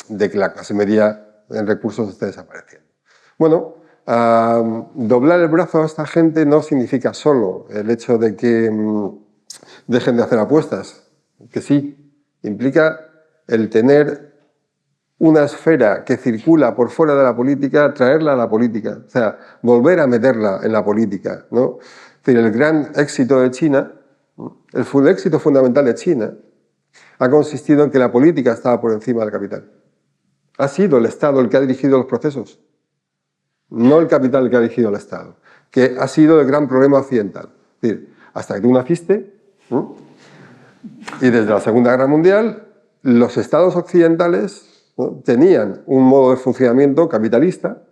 que la clase media en recursos esté desapareciendo. Bueno, doblar el brazo a esta gente no significa solo el hecho de que dejen de hacer apuestas, que sí, implica el tener una esfera que circula por fuera de la política, traerla a la política, o sea, volver a meterla en la política, ¿no? Es decir, el gran éxito de China, el éxito fundamental de China, ha consistido en que la política estaba por encima del capital. Ha sido el Estado el que ha dirigido los procesos, no el capital el que ha dirigido el Estado, que ha sido el gran problema occidental. Es decir, hasta que tú naciste, ¿no? Y desde la Segunda Guerra Mundial, los Estados occidentales, ¿no?, tenían un modo de funcionamiento capitalista,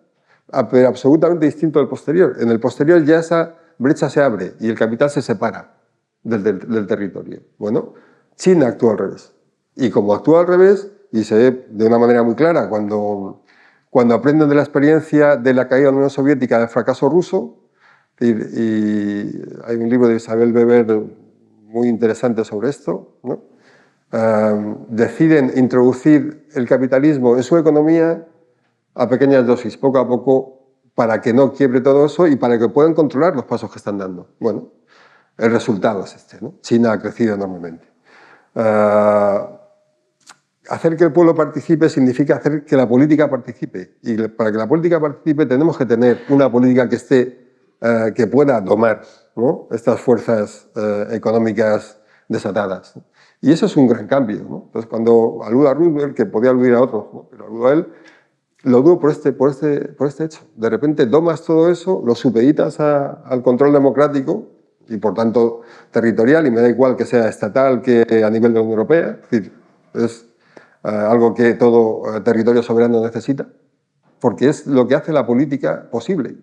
pero absolutamente distinto del posterior. En el posterior ya esa brecha se abre y el capital se separa del territorio. Bueno, China actúa al revés. Y como actúa al revés, y se ve de una manera muy clara cuando aprenden de la experiencia de la caída de la Unión Soviética, del fracaso ruso, y hay un libro de Isabel Weber muy interesante sobre esto, ¿no? Deciden introducir el capitalismo en su economía a pequeñas dosis, poco a poco, para que no quiebre todo eso y para que puedan controlar los pasos que están dando. Bueno, el resultado es este, ¿no? China ha crecido enormemente. Hacer que el pueblo participe significa hacer que la política participe. Y para que la política participe tenemos que tener una política que esté, que pueda domar, ¿no?, estas fuerzas económicas desatadas. Y eso es un gran cambio, ¿no? Entonces, cuando aludo a Roosevelt, que podía aludir a otros, ¿no?, pero aludo a él, lo dudo por este hecho. De repente domas todo eso, lo supeditas al control democrático y, por tanto, territorial, y me da igual que sea estatal que a nivel de la Unión Europea. Es decir, es algo que todo territorio soberano necesita, porque es lo que hace la política posible,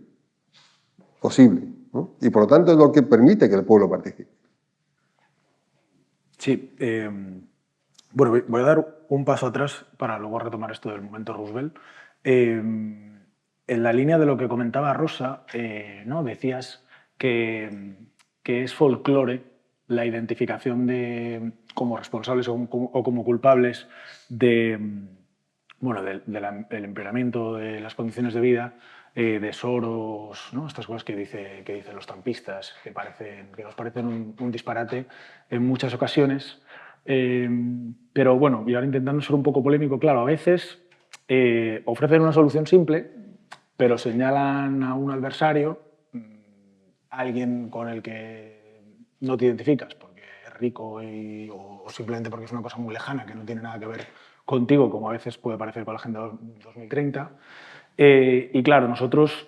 ¿no? Y por lo tanto es lo que permite que el pueblo participe. Sí, bueno, voy a dar un paso atrás para luego retomar esto del momento Roosevelt. En la línea de lo que comentaba Rosa, ¿no?, decías que es folclore la identificación como responsables o como culpables del empeoramiento de las condiciones de vida, de Soros, ¿no?, estas cosas que dicen los trampistas, que nos parecen un disparate en muchas ocasiones. Pero bueno, y ahora intentando ser un poco polémico, claro, a veces ofrecen una solución simple, pero señalan a un adversario, a alguien con el que no te identificas porque es rico o simplemente porque es una cosa muy lejana que no tiene nada que ver contigo, como a veces puede parecer con la Agenda 2030. Y claro, nosotros,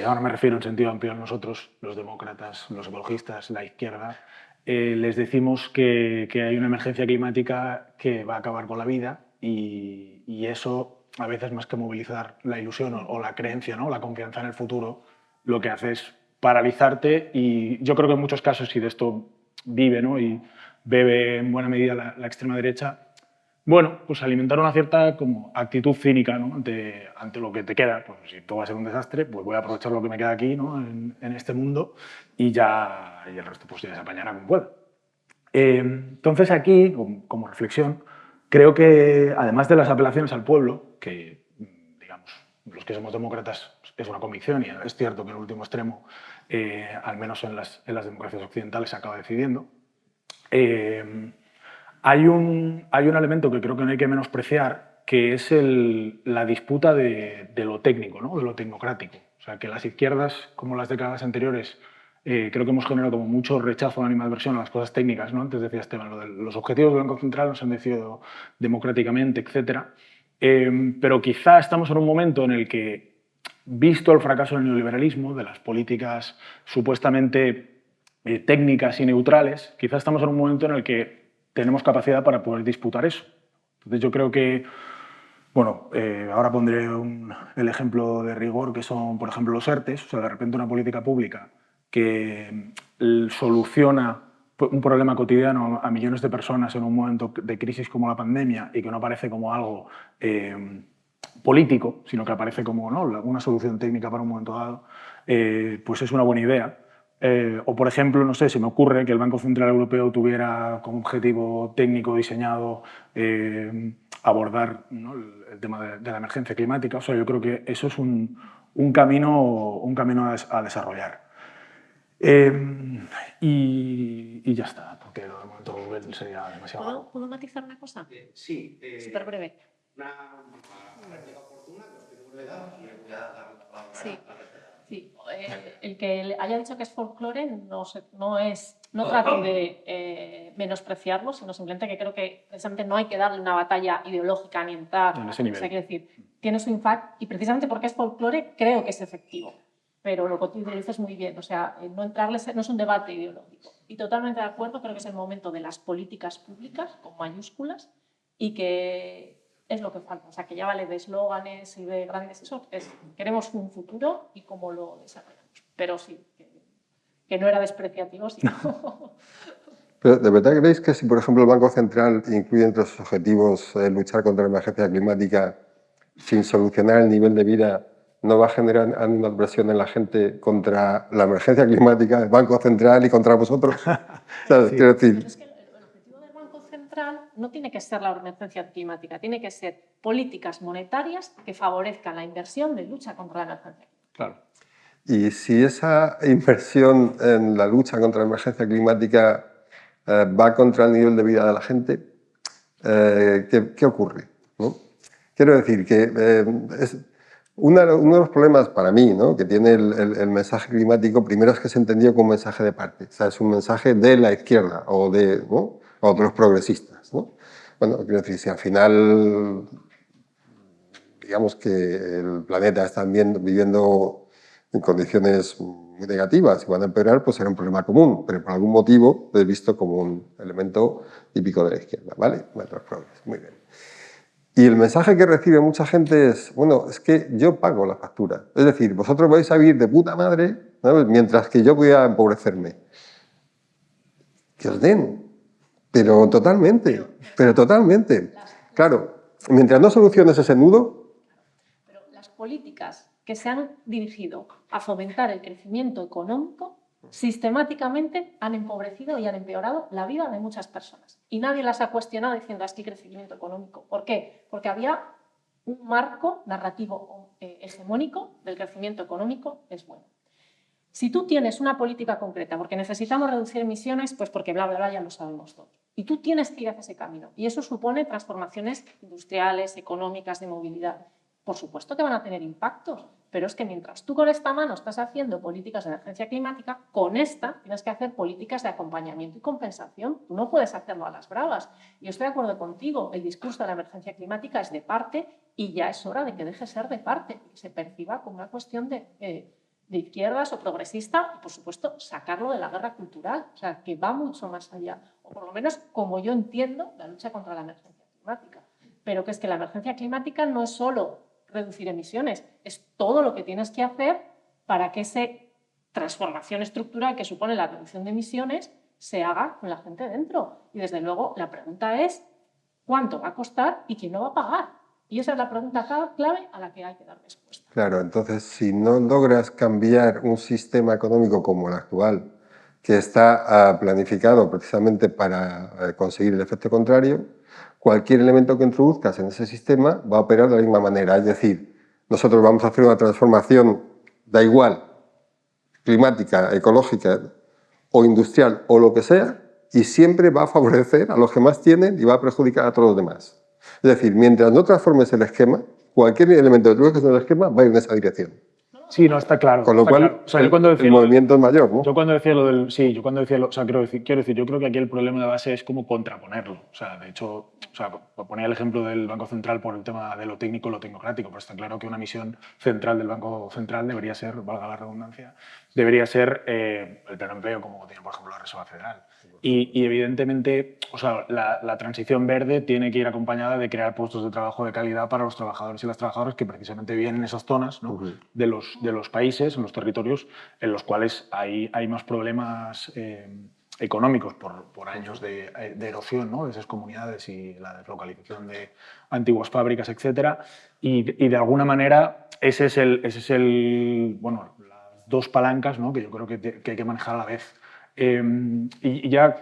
ahora me refiero en sentido amplio a nosotros, los demócratas, los ecologistas, la izquierda, les decimos que hay una emergencia climática que va a acabar con la vida y eso, a veces, más que movilizar la ilusión o la creencia, ¿no?, la confianza en el futuro, lo que hace es paralizarte. Y yo creo que en muchos casos, si de esto vive, ¿no?, y bebe en buena medida la extrema derecha, bueno, pues alimentar una cierta como actitud cínica, ¿no?, ante lo que te queda. Pues si todo va a ser un desastre, pues voy a aprovechar lo que me queda aquí, ¿no?, en este mundo, y el resto pues ya se apañará como pueda. Entonces aquí, como reflexión, creo que además de las apelaciones al pueblo, que digamos, los que somos demócratas es una convicción, y es cierto que en el último extremo, al menos en las democracias occidentales, se acaba decidiendo, hay un elemento que creo que no hay que menospreciar, que es la disputa de lo técnico, ¿no?, de lo tecnocrático. O sea, que las izquierdas, como las décadas anteriores, creo que hemos generado como mucho rechazo, animadversión a las cosas técnicas, ¿no? Antes decía Esteban, lo de los objetivos del Banco Central no se han decidido democráticamente, etc. Pero quizá estamos en un momento en el que, visto el fracaso del neoliberalismo, de las políticas supuestamente técnicas y neutrales, quizá estamos en un momento en el que tenemos capacidad para poder disputar eso. Entonces yo creo que Bueno, ahora pondré el ejemplo de rigor, que son, por ejemplo, los ERTEs. O sea, de repente una política pública que soluciona un problema cotidiano a millones de personas en un momento de crisis como la pandemia y que no aparece como algo político, sino que aparece como, ¿no?, una solución técnica para un momento dado, pues es una buena idea. O, por ejemplo, no sé, se me ocurre que el Banco Central Europeo tuviera como objetivo técnico diseñado abordar, ¿no?, el tema de la emergencia climática. O sea, yo creo que eso es un camino a desarrollar. Y ya está, porque de momento Google sería demasiado... ¿Puedo matizar una cosa? Sí. Súper breve. Una réplica oportuna, que os pido brevedad y voy a dar la palabra. Sí. Sí. El que haya dicho que es folclore no trato de menospreciarlo, sino simplemente que creo que precisamente no hay que darle una batalla ideológica ni entrar. En ese nivel. O sea, quiero decir, tiene su impacto y precisamente porque es folclore creo que es efectivo. Pero lo que tú dices muy bien, o sea, no es un debate ideológico. Y totalmente de acuerdo, creo que es el momento de las políticas públicas, con mayúsculas, y que es lo que falta. O sea, que ya vale de eslóganes y de grandes eso, queremos un futuro y cómo lo desarrollamos. Pero sí, que no era despreciativo, sino... Pero, ¿de verdad creéis que si, por ejemplo, el Banco Central incluye entre sus objetivos luchar contra la emergencia climática sin solucionar el nivel de vida, no va a generar animadversión en la gente contra la emergencia climática del Banco Central y contra vosotros? ¿Sabes? Sí. Quiero decir... Pero es que el objetivo del Banco Central no tiene que ser la emergencia climática, tiene que ser políticas monetarias que favorezcan la inversión de lucha contra la emergencia climática. Claro. Y si esa inversión en la lucha contra la emergencia climática va contra el nivel de vida de la gente, ¿qué ocurre? ¿No? Quiero decir que es uno de los problemas para mí, ¿no?, que tiene el mensaje climático, primero es que se entendió como un mensaje de parte, o sea, es un mensaje de la izquierda o de, ¿no?, o de los progresistas, ¿no? Bueno, quiero decir, si al final, digamos que el planeta está viviendo en condiciones muy negativas y van a empeorar, pues será un problema común, pero por algún motivo lo he visto como un elemento típico de la izquierda, ¿vale? Muy bien. Y el mensaje que recibe mucha gente es, bueno, es que yo pago la factura. Es decir, vosotros vais a vivir de puta madre, ¿sabes?, mientras que yo voy a empobrecerme. Que os den, pero totalmente, Claro, mientras no soluciones ese nudo... Pero las políticas que se han dirigido a fomentar el crecimiento económico sistemáticamente han empobrecido y han empeorado la vida de muchas personas. Y nadie las ha cuestionado diciendo es que hay crecimiento económico. ¿Por qué? Porque había un marco narrativo hegemónico del crecimiento económico es bueno. Si tú tienes una política concreta, porque necesitamos reducir emisiones, pues porque bla, bla, bla, ya lo sabemos todos. Y tú tienes que ir hacia ese camino. Y eso supone transformaciones industriales, económicas, de movilidad. Por supuesto que van a tener impactos, pero es que mientras tú con esta mano estás haciendo políticas de emergencia climática, con esta tienes que hacer políticas de acompañamiento y compensación. Tú no puedes hacerlo a las bravas. Y yo estoy de acuerdo contigo, el discurso de la emergencia climática es de parte y ya es hora de que deje de ser de parte y que se perciba como una cuestión de izquierdas o progresista y, por supuesto, sacarlo de la guerra cultural, o sea, que va mucho más allá, o por lo menos como yo entiendo la lucha contra la emergencia climática. Pero que es que la emergencia climática no es solo reducir emisiones, es todo lo que tienes que hacer para que esa transformación estructural que supone la reducción de emisiones se haga con la gente dentro. Y desde luego la pregunta es ¿cuánto va a costar y quién lo va a pagar? Y esa es la pregunta clave a la que hay que dar respuesta. Claro, entonces si no logras cambiar un sistema económico como el actual, que está planificado precisamente para conseguir el efecto contrario, cualquier elemento que introduzcas en ese sistema va a operar de la misma manera. Es decir, nosotros vamos a hacer una transformación, da igual, climática, ecológica o industrial o lo que sea, y siempre va a favorecer a los que más tienen y va a perjudicar a todos los demás. Es decir, mientras no transformes el esquema, cualquier elemento que introduzcas en el esquema va a ir en esa dirección. No, Sí, no, está claro. Con lo está cual, claro. O sea, yo cuando decía el movimiento es mayor, ¿no? Yo cuando decía lo del... Sí, yo cuando decía... O sea, quiero decir, yo creo que aquí el problema de base es cómo contraponerlo. O sea, de hecho, o sea, ponía el ejemplo del Banco Central por el tema de lo técnico y lo tecnocrático, pero está claro que una misión central del Banco Central debería ser, valga la redundancia, debería ser el pleno empleo, como tiene, por ejemplo, la Reserva Federal. Y evidentemente, o sea, la transición verde tiene que ir acompañada de crear puestos de trabajo de calidad para los trabajadores y las trabajadoras que precisamente viven en esas zonas, ¿no? de los países, en los territorios en los cuales hay más problemas económicos por años de erosión, ¿no? de esas comunidades y la deslocalización de antiguas fábricas, etc. Y de alguna manera ese es bueno, las dos palancas, ¿no? que yo creo que hay que manejar a la vez. Y ya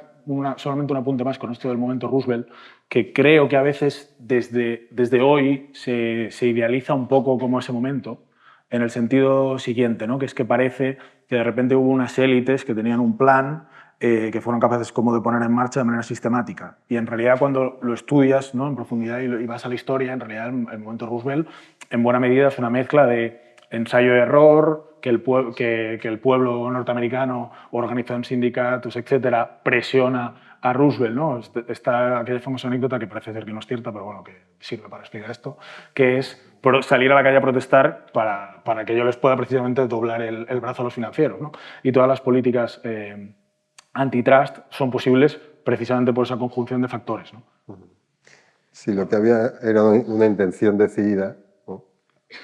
solamente un apunte más con esto del momento Roosevelt, que creo que a veces desde hoy se idealiza un poco como ese momento, en el sentido siguiente, ¿no? que es que parece que de repente hubo unas élites que tenían un plan que fueron capaces como de poner en marcha de manera sistemática. Y en realidad cuando lo estudias, ¿no? en profundidad y vas a la historia, en realidad el momento Roosevelt en buena medida es una mezcla de ensayo-error, que el pueblo norteamericano, organizado en sindicatos, etcétera, presiona a Roosevelt, ¿no? Está aquella famosa anécdota que parece ser que no es cierta, pero bueno, que sirve para explicar esto, que es salir a la calle a protestar para que yo les pueda precisamente doblar el brazo a los financieros, ¿no? Y todas las políticas antitrust son posibles precisamente por esa conjunción de factores, ¿no? Sí, lo que había era una intención decidida, ¿no?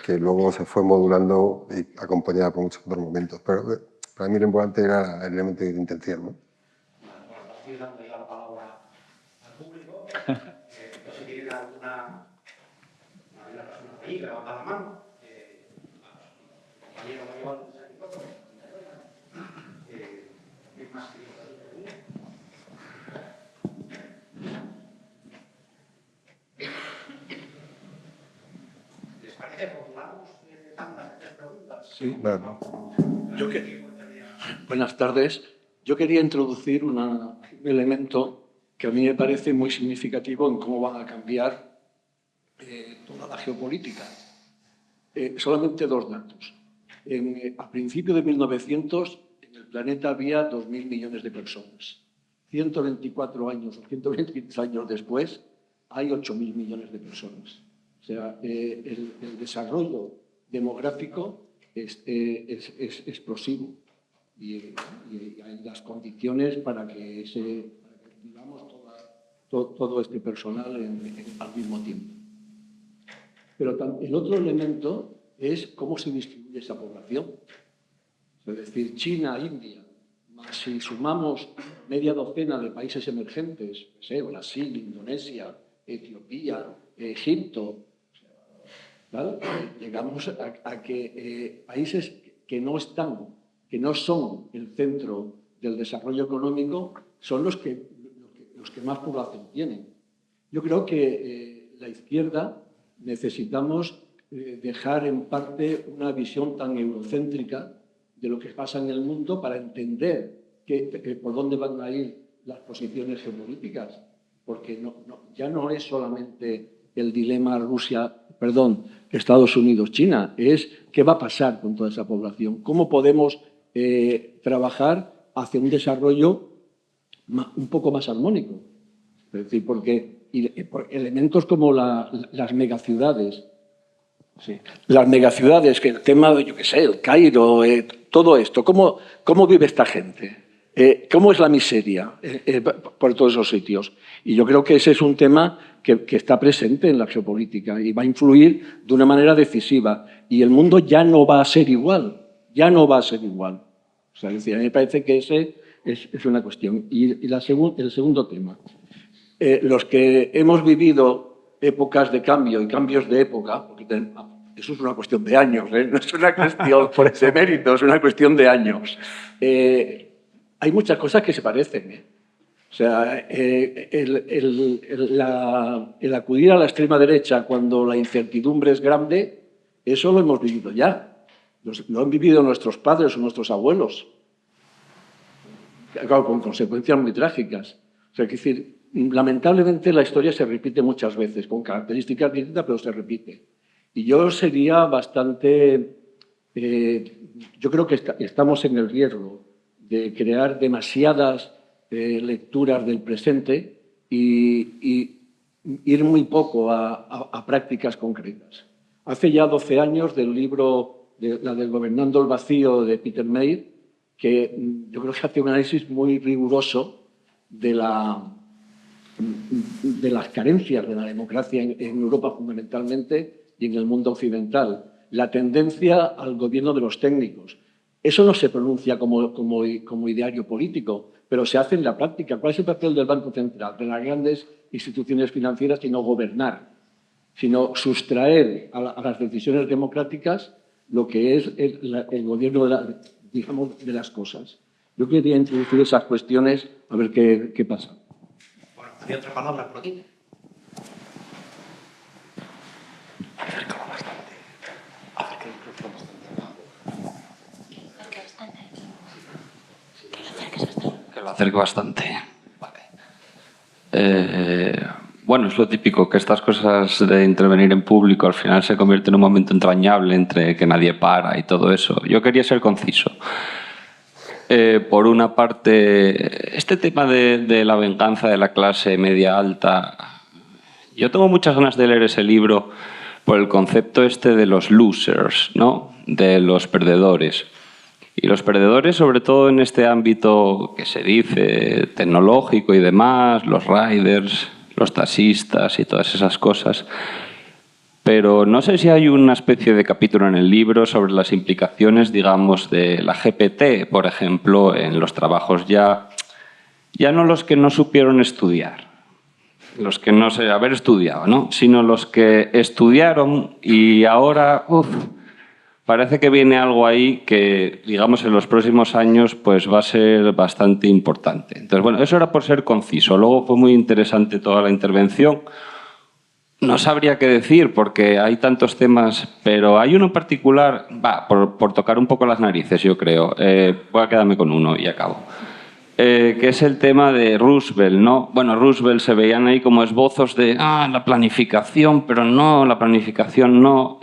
que luego se fue modulando y acompañada por muchos otros momentos. Pero para mí lo importante era el elemento de intención, ¿no? Estoy dando ya la palabra al público. Si tienen alguna persona ahí que levanta la mano, compañero mayor, ¿qué más? ¿Les parece formulamos tantas preguntas? Sí, claro. Buenas tardes. Yo quería introducir un elemento que a mí me parece muy significativo en cómo van a cambiar toda la geopolítica. Solamente dos datos. A principios de 1900 en el planeta había 2.000 millones de personas. 124 años o 123 años después hay 8.000 millones de personas. O sea, el desarrollo demográfico es explosivo. Y hay las condiciones para que vivamos todo este personal al mismo tiempo. Pero el otro elemento es cómo se distribuye esa población. Es decir, China, India, más si sumamos media docena de países emergentes, no sé, Brasil, Indonesia, Etiopía, Egipto, ¿vale? Llegamos a que países que no son el centro del desarrollo económico, son los que más población tienen. Yo creo que la izquierda necesitamos dejar en parte una visión tan eurocéntrica de lo que pasa en el mundo para entender por dónde van a ir las posiciones geopolíticas, porque ya no es solamente el dilema Estados Unidos-China, es qué va a pasar con toda esa población, cómo podemos trabajar hacia un desarrollo un poco más armónico. Es decir, porque elementos como las megaciudades, sí, que el tema de, yo qué sé, el Cairo, todo esto, ¿cómo vive esta gente? ¿Cómo es la miseria por todos esos sitios? Y yo creo que ese es un tema que está presente en la geopolítica y va a influir de una manera decisiva. Y el mundo ya no va a ser igual, ya no va a ser igual. O sea, es decir, a mí me parece que ese es una cuestión. Y el segundo tema. Los que hemos vivido épocas de cambio y cambios de época, porque eso es una cuestión de años, no es una cuestión de méritos, es una cuestión de años. Hay muchas cosas que se parecen. O sea, el acudir a la extrema derecha cuando la incertidumbre es grande, eso lo hemos vivido ya. Lo han vivido nuestros padres o nuestros abuelos. Claro, con consecuencias muy trágicas. O sea, es decir, lamentablemente la historia se repite muchas veces, con características distintas, pero se repite. Y yo sería bastante yo creo que estamos en el riesgo de crear demasiadas lecturas del presente y ir muy poco a prácticas concretas. Hace ya 12 años del libro, la del Gobernando el Vacío de Peter Mayer, que yo creo que hace un análisis muy riguroso de las carencias de la democracia en Europa fundamentalmente y en el mundo occidental. La tendencia al gobierno de los técnicos. Eso no se pronuncia como ideario político, pero se hace en la práctica. ¿Cuál es el papel del Banco Central, de las grandes instituciones financieras, sino gobernar, sino sustraer a las decisiones democráticas lo que es el gobierno de las cosas? Yo quería introducir esas cuestiones a ver qué pasa. Bueno, había otra palabra por aquí. Acércalo bastante. Acerca el micrófono bastante. Que lo acerque bastante. Vale. Bueno, es lo típico, que estas cosas de intervenir en público al final se convierte en un momento entrañable entre que nadie para y todo eso. Yo quería ser conciso. Por una parte, este tema de la venganza de la clase media alta, yo tengo muchas ganas de leer ese libro por el concepto este de los losers, ¿no? De los perdedores. Y los perdedores, sobre todo en este ámbito que se dice tecnológico y demás, los riders, los taxistas y todas esas cosas. Pero no sé si hay una especie de capítulo en el libro sobre las implicaciones, digamos, de la GPT, por ejemplo, en los trabajos ya no los que no supieron estudiar, los que no sé haber estudiado, ¿no? Sino los que estudiaron y ahora, parece que viene algo ahí que, digamos, en los próximos años pues va a ser bastante importante. Entonces, bueno, eso era por ser conciso. Luego fue muy interesante toda la intervención. No sabría qué decir porque hay tantos temas, pero hay uno en particular, por tocar un poco las narices, yo creo. Voy a quedarme con uno y acabo. Que es el tema de Roosevelt, ¿no? Bueno, Roosevelt se veían ahí como esbozos de la planificación, pero no, la planificación no.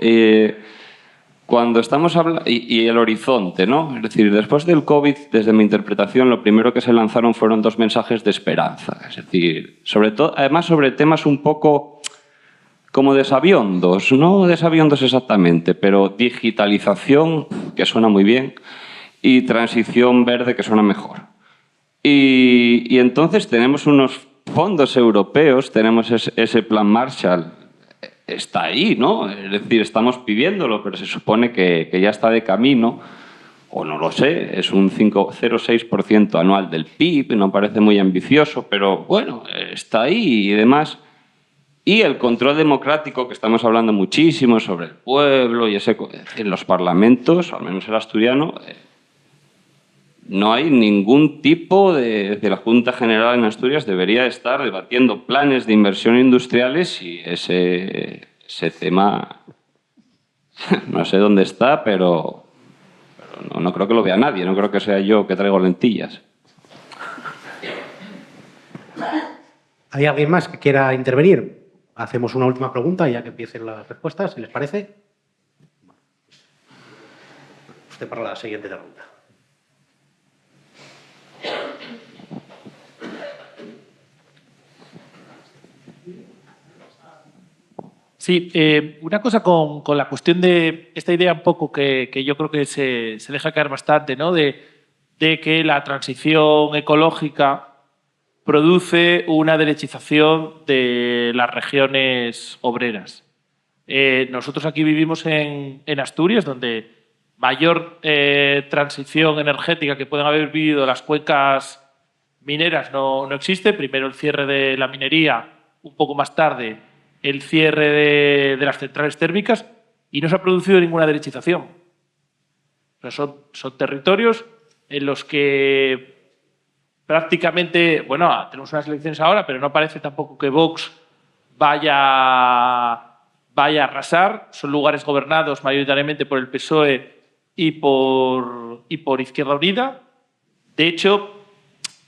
Cuando estamos hablando... Y el horizonte, ¿no? Es decir, después del COVID, desde mi interpretación, lo primero que se lanzaron fueron 2 mensajes de esperanza. Es decir, sobre todo, además sobre temas un poco como desaviondos, no desaviondos exactamente, pero digitalización, que suena muy bien, y transición verde, que suena mejor. Y entonces tenemos unos fondos europeos, tenemos ese plan Marshall, está ahí, ¿no? Es decir, estamos pidiéndolo, pero se supone que ya está de camino, o no lo sé, es un 0,6% anual del PIB, no parece muy ambicioso, pero bueno, está ahí y demás. Y el control democrático, que estamos hablando muchísimo sobre el pueblo y en los parlamentos, al menos el asturiano, no hay ningún tipo de la Junta General en Asturias debería estar debatiendo planes de inversión industriales y ese tema no sé dónde está, pero no creo que lo vea nadie, no creo que sea yo que traigo lentillas. ¿Hay alguien más que quiera intervenir? Hacemos una última pregunta ya que empiecen las respuestas, si les parece. Usted para la siguiente pregunta. Sí, una cosa con la cuestión de esta idea un poco que yo creo que se deja caer bastante, ¿no? De que la transición ecológica produce una derechización de las regiones obreras. Nosotros aquí vivimos en Asturias, donde mayor transición energética que pueden haber vivido las cuencas mineras no existe. Primero el cierre de la minería, un poco más tarde el cierre de las centrales térmicas y no se ha producido ninguna derechización. O sea, son territorios en los que prácticamente, bueno, tenemos unas elecciones ahora, pero no parece tampoco que Vox vaya a arrasar. Son lugares gobernados mayoritariamente por el PSOE y por Izquierda Unida. De hecho,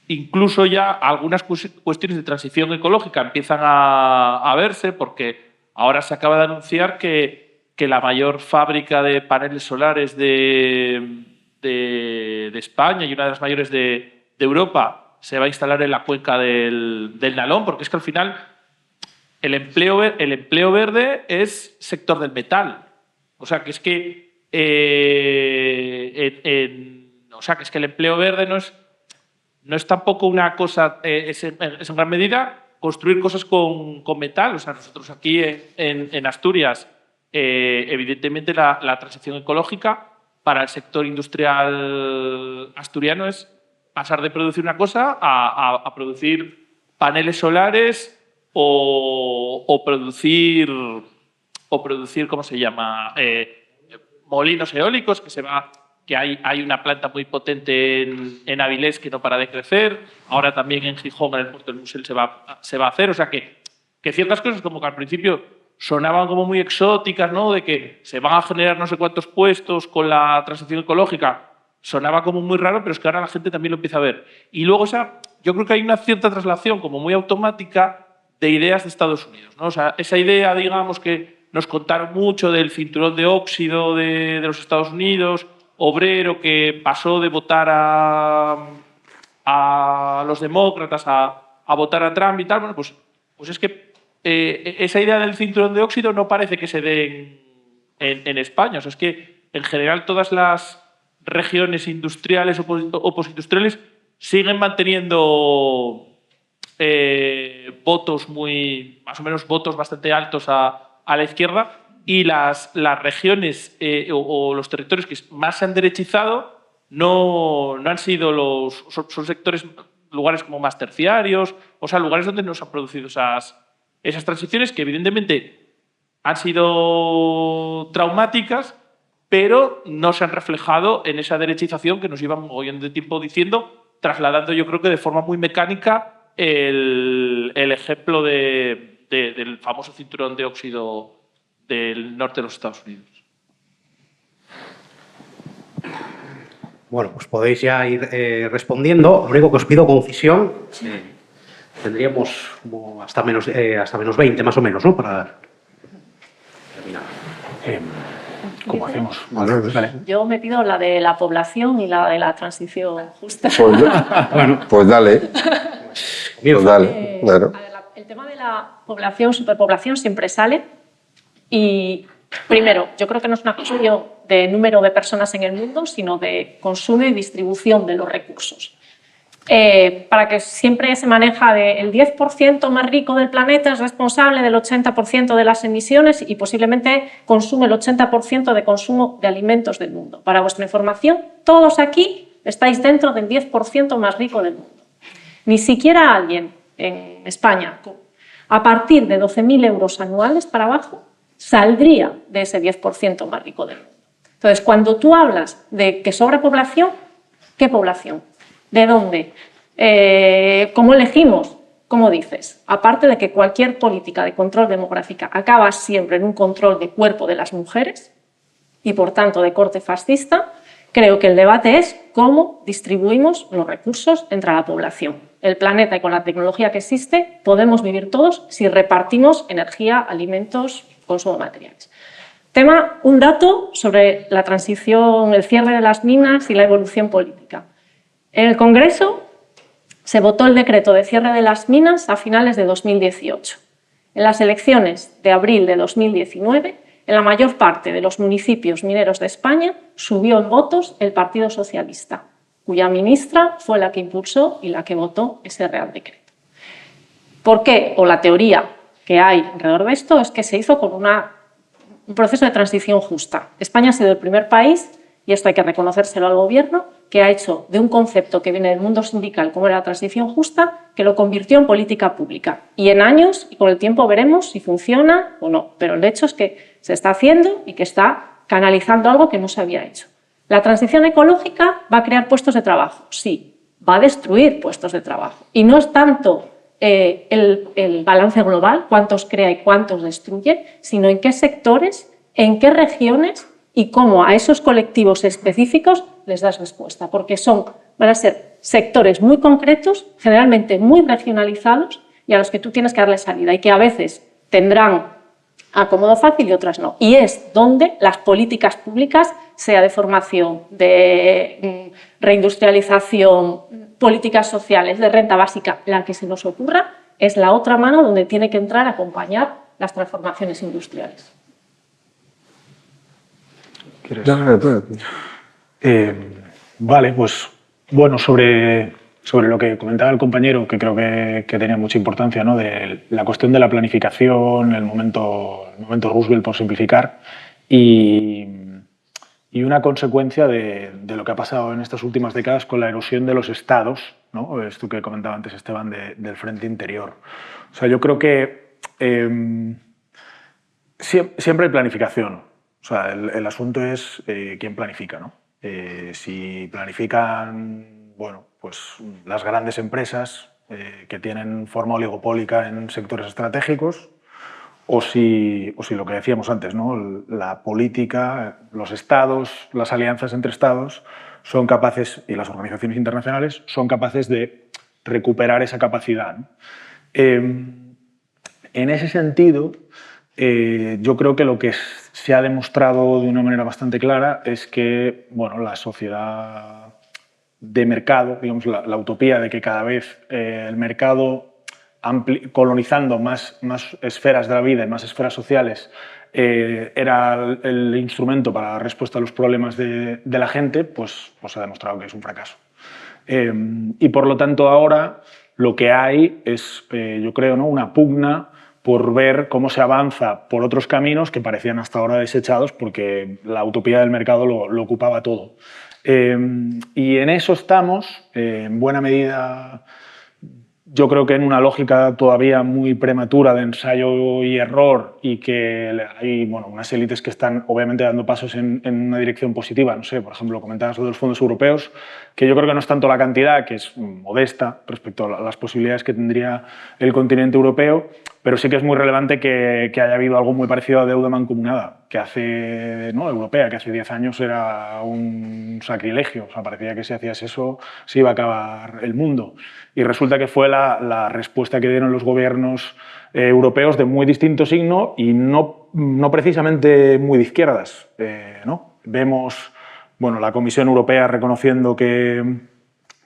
incluso ya algunas cuestiones de transición ecológica empiezan a verse porque ahora se acaba de anunciar que que la mayor fábrica de paneles solares de España y una de las mayores de Europa se va a instalar en la cuenca del Nalón, porque es que al final el empleo verde es sector del metal. O sea, que es que, el empleo verde no es tampoco una cosa, es en gran medida construir cosas con metal. O sea, nosotros aquí en Asturias, evidentemente la transición ecológica para el sector industrial asturiano es pasar de producir una cosa a producir paneles solares o producir, ¿cómo se llama? Molinos eólicos, que hay una planta muy potente en Avilés que no para de crecer. Ahora también en Gijón, en el puerto del Musel, se va a hacer. O sea que ciertas cosas como que al principio sonaban como muy exóticas, ¿no? De que se van a generar no sé cuántos puestos con la transición ecológica. Sonaba como muy raro, pero es que ahora la gente también lo empieza a ver. Y luego yo creo que hay una cierta traslación como muy automática de ideas de Estados Unidos, ¿no? O sea, esa idea, digamos, que nos contaron mucho del cinturón de óxido de los Estados Unidos, obrero que pasó de votar a los demócratas a votar a Trump y tal. Bueno, pues es que esa idea del cinturón de óxido no parece que se dé en España. O sea, es que en general todas las regiones industriales o postindustriales siguen manteniendo votos más o menos votos bastante altos a la izquierda, y las regiones o los territorios que más se han derechizado no han sido son sectores, lugares como más terciarios, o sea, lugares donde no se han producido esas transiciones que evidentemente han sido traumáticas, pero no se han reflejado en esa derechización que nos llevan un mogollón de tiempo diciendo, trasladando yo creo que de forma muy mecánica el ejemplo del famoso cinturón de óxido del norte de los Estados Unidos. Bueno, pues podéis ya ir respondiendo. Lo único que os pido concisión. Tendríamos como hasta menos 20 más o menos, ¿no? Para terminar. ¿Cómo hacemos? Vale. Yo me pido la de la población y la de la transición justa. Pues dale. Pues dale, claro. A ver, el tema de la población, superpoblación, siempre sale. Y primero, yo creo que no es una cuestión de número de personas en el mundo, sino de consumo y distribución de los recursos. Para que siempre se maneja el 10% más rico del planeta es responsable del 80% de las emisiones y posiblemente consume el 80% de consumo de alimentos del mundo. Para vuestra información, todos aquí estáis dentro del 10% más rico del mundo. Ni siquiera alguien en España, a partir de 12.000 euros anuales para abajo, saldría de ese 10% más rico del mundo. Entonces, cuando tú hablas de que sobra población, ¿qué población? ¿De dónde? ¿Cómo elegimos? ¿Cómo dices? Aparte de que cualquier política de control demográfica acaba siempre en un control de cuerpo de las mujeres y, por tanto, de corte fascista, creo que el debate es cómo distribuimos los recursos entre la población. El planeta y con la tecnología que existe podemos vivir todos si repartimos energía, alimentos, consumo de materiales. Un dato sobre la transición, el cierre de las minas y la evolución política. En el Congreso se votó el decreto de cierre de las minas a finales de 2018. En las elecciones de abril de 2019, en la mayor parte de los municipios mineros de España subió en votos el Partido Socialista, cuya ministra fue la que impulsó y la que votó ese Real Decreto. ¿Por qué? O la teoría que hay alrededor de esto es que se hizo con un proceso de transición justa. España ha sido el primer país, y esto hay que reconocérselo al Gobierno, que ha hecho de un concepto que viene del mundo sindical como era la transición justa, que lo convirtió en política pública. Y en años y con el tiempo veremos si funciona o no, pero el hecho es que se está haciendo y que está canalizando algo que no se había hecho. ¿La transición ecológica va a crear puestos de trabajo? Sí, va a destruir puestos de trabajo. Y no es tanto el balance global, cuántos crea y cuántos destruye, sino en qué sectores, en qué regiones y cómo a esos colectivos específicos les das respuesta, porque van a ser sectores muy concretos, generalmente muy regionalizados y a los que tú tienes que darle salida y que a veces tendrán acomodo fácil y otras no. Y es donde las políticas públicas, sea de formación, de reindustrialización, políticas sociales, de renta básica, la que se nos ocurra, es la otra mano donde tiene que entrar a acompañar las transformaciones industriales. Vale, pues bueno, sobre lo que comentaba el compañero, que creo que tenía mucha importancia, ¿no? De la cuestión de la planificación, el momento Roosevelt, por simplificar, y una consecuencia de lo que ha pasado en estas últimas décadas con la erosión de los estados, ¿no? Esto que comentaba antes Esteban del frente interior. O sea, yo creo que siempre hay planificación. O sea, el asunto es quién planifica, ¿no? Si planifican, bueno, pues las grandes empresas que tienen forma oligopólica en sectores estratégicos, o si lo que decíamos antes, ¿no? La política, los estados, las alianzas entre estados son capaces, y las organizaciones internacionales son capaces de recuperar esa capacidad, ¿no? En ese sentido, yo creo que lo que se ha demostrado de una manera bastante clara es que, bueno, la sociedad de mercado, digamos, la utopía de que cada vez el mercado colonizando más esferas de la vida y más esferas sociales era el instrumento para dar respuesta a los problemas de la gente, pues ha demostrado que es un fracaso. Y por lo tanto ahora lo que hay es, yo creo, ¿no? Una pugna por ver cómo se avanza por otros caminos que parecían hasta ahora desechados porque la utopía del mercado lo ocupaba todo. Y en eso estamos, en buena medida, yo creo que en una lógica todavía muy prematura de ensayo y error, y que hay, bueno, unas élites que están obviamente dando pasos en una dirección positiva. No sé, por ejemplo, comentabas lo de los fondos europeos, que yo creo que no es tanto la cantidad, que es modesta respecto a las posibilidades que tendría el continente europeo, pero sí que es muy relevante que haya habido algo muy parecido a deuda mancomunada, que europea, que hace 10 años era un sacrilegio. O sea, parecía que si hacías eso se iba a acabar el mundo. Y resulta que fue la respuesta que dieron los gobiernos europeos de muy distinto signo y no precisamente muy de izquierdas, ¿no? Vemos, bueno, la Comisión Europea reconociendo que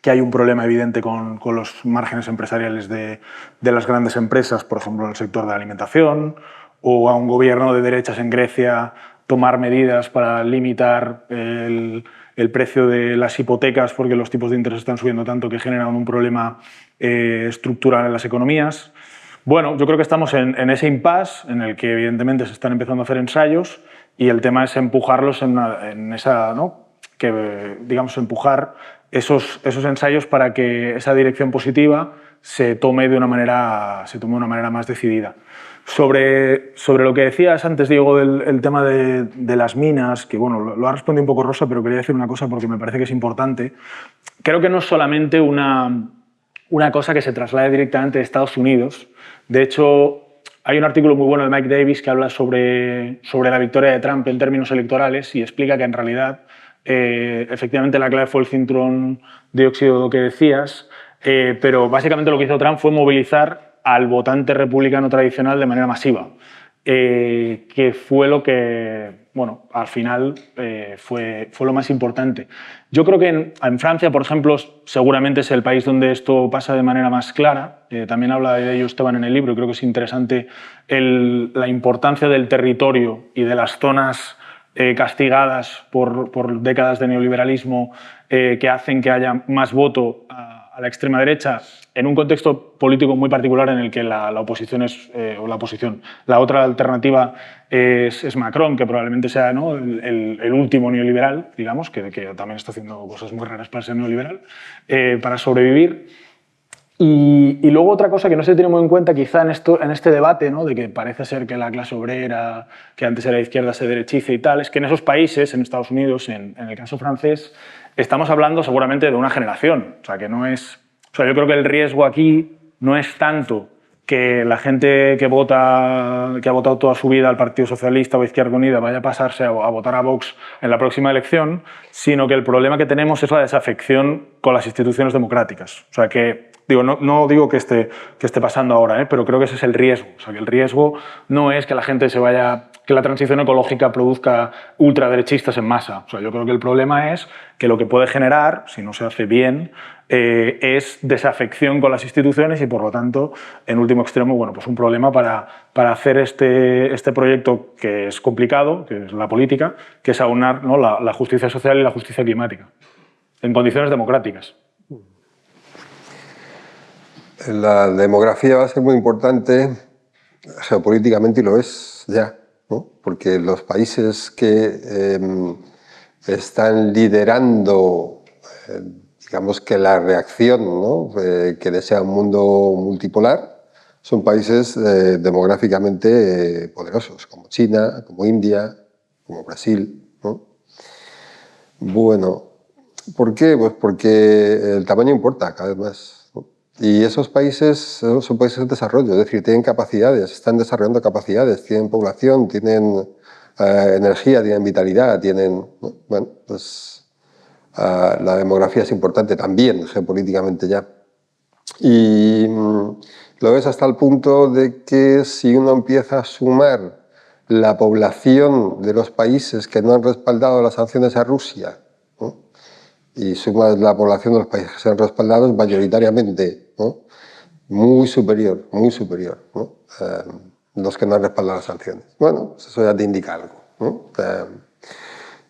hay un problema evidente con los márgenes empresariales de las grandes empresas, por ejemplo, en el sector de la alimentación, o a un gobierno de derechas en Grecia tomar medidas para limitar el precio de las hipotecas porque los tipos de interés están subiendo tanto que generan un problema estructural en las economías. Bueno, yo creo que estamos en ese impasse en el que evidentemente se están empezando a hacer ensayos y el tema es empujarlos en esa, ¿no? Que, digamos, empujar esos ensayos para que esa dirección positiva se tome de una manera más decidida. Sobre lo que decías antes, Diego, del tema de las minas, que bueno, lo ha respondido un poco Rosa, pero quería decir una cosa porque me parece que es importante. Creo que no es solamente una cosa que se traslade directamente de Estados Unidos. De hecho, hay un artículo muy bueno de Mike Davis que habla sobre la victoria de Trump en términos electorales y explica que en realidad efectivamente la clave fue el cinturón de óxido que decías, pero básicamente lo que hizo Trump fue movilizar al votante republicano tradicional de manera masiva, que fue lo que, bueno, al final fue lo más importante. Yo creo que en Francia, por ejemplo, seguramente es el país donde esto pasa de manera más clara. También habla de ello Esteban en el libro, y creo que es interesante la importancia del territorio y de las zonas castigadas por décadas de neoliberalismo que hacen que haya más voto a la extrema derecha en un contexto político muy particular en el que la oposición es, la otra alternativa es Macron, que probablemente sea, ¿no?, el último neoliberal, digamos, que también está haciendo cosas muy raras para ser neoliberal, para sobrevivir. Y luego otra cosa que no se tiene muy en cuenta quizá en este debate, ¿no?, de que parece ser que la clase obrera, que antes era izquierda, se derechice y tal, es que en esos países, en Estados Unidos, en el caso francés, estamos hablando seguramente de una generación. O sea, que no es... O sea, yo creo que el riesgo aquí no es tanto que la gente que ha votado toda su vida al Partido Socialista o Izquierda Unida vaya a pasarse a votar a Vox en la próxima elección, sino que el problema que tenemos es la desafección con las instituciones democráticas. O sea, que Digo, no digo que esté pasando ahora, pero creo que ese es el riesgo. O sea, que el riesgo no es que la gente se vaya, que la transición ecológica produzca ultraderechistas en masa. O sea, yo creo que el problema es que lo que puede generar, si no se hace bien, es desafección con las instituciones y, por lo tanto, en último extremo, bueno, pues un problema para hacer este proyecto que es complicado, que es la política, que es aunar, ¿no?, la justicia social y la justicia climática, en condiciones democráticas. La demografía va a ser muy importante geopolíticamente y lo es ya, ¿no? Porque los países que están liderando, digamos que la reacción, ¿no?, que desea un mundo multipolar, son países demográficamente poderosos, como China, como India, como Brasil, ¿no? Bueno, ¿por qué? Pues porque el tamaño importa cada vez más. Y esos países son países en desarrollo, es decir, tienen capacidades, están desarrollando capacidades, tienen población, tienen energía, tienen vitalidad, tienen... Bueno, pues la demografía es importante también geopolíticamente ya. Y lo ves hasta el punto de que si uno empieza a sumar la población de los países que no han respaldado las sanciones a Rusia, ¿no?, y sumas la población de los países que se han respaldado, mayoritariamente, ¿no?, muy superior, ¿no?, los que no han respaldado las sanciones. Bueno, pues eso ya te indica algo, ¿no?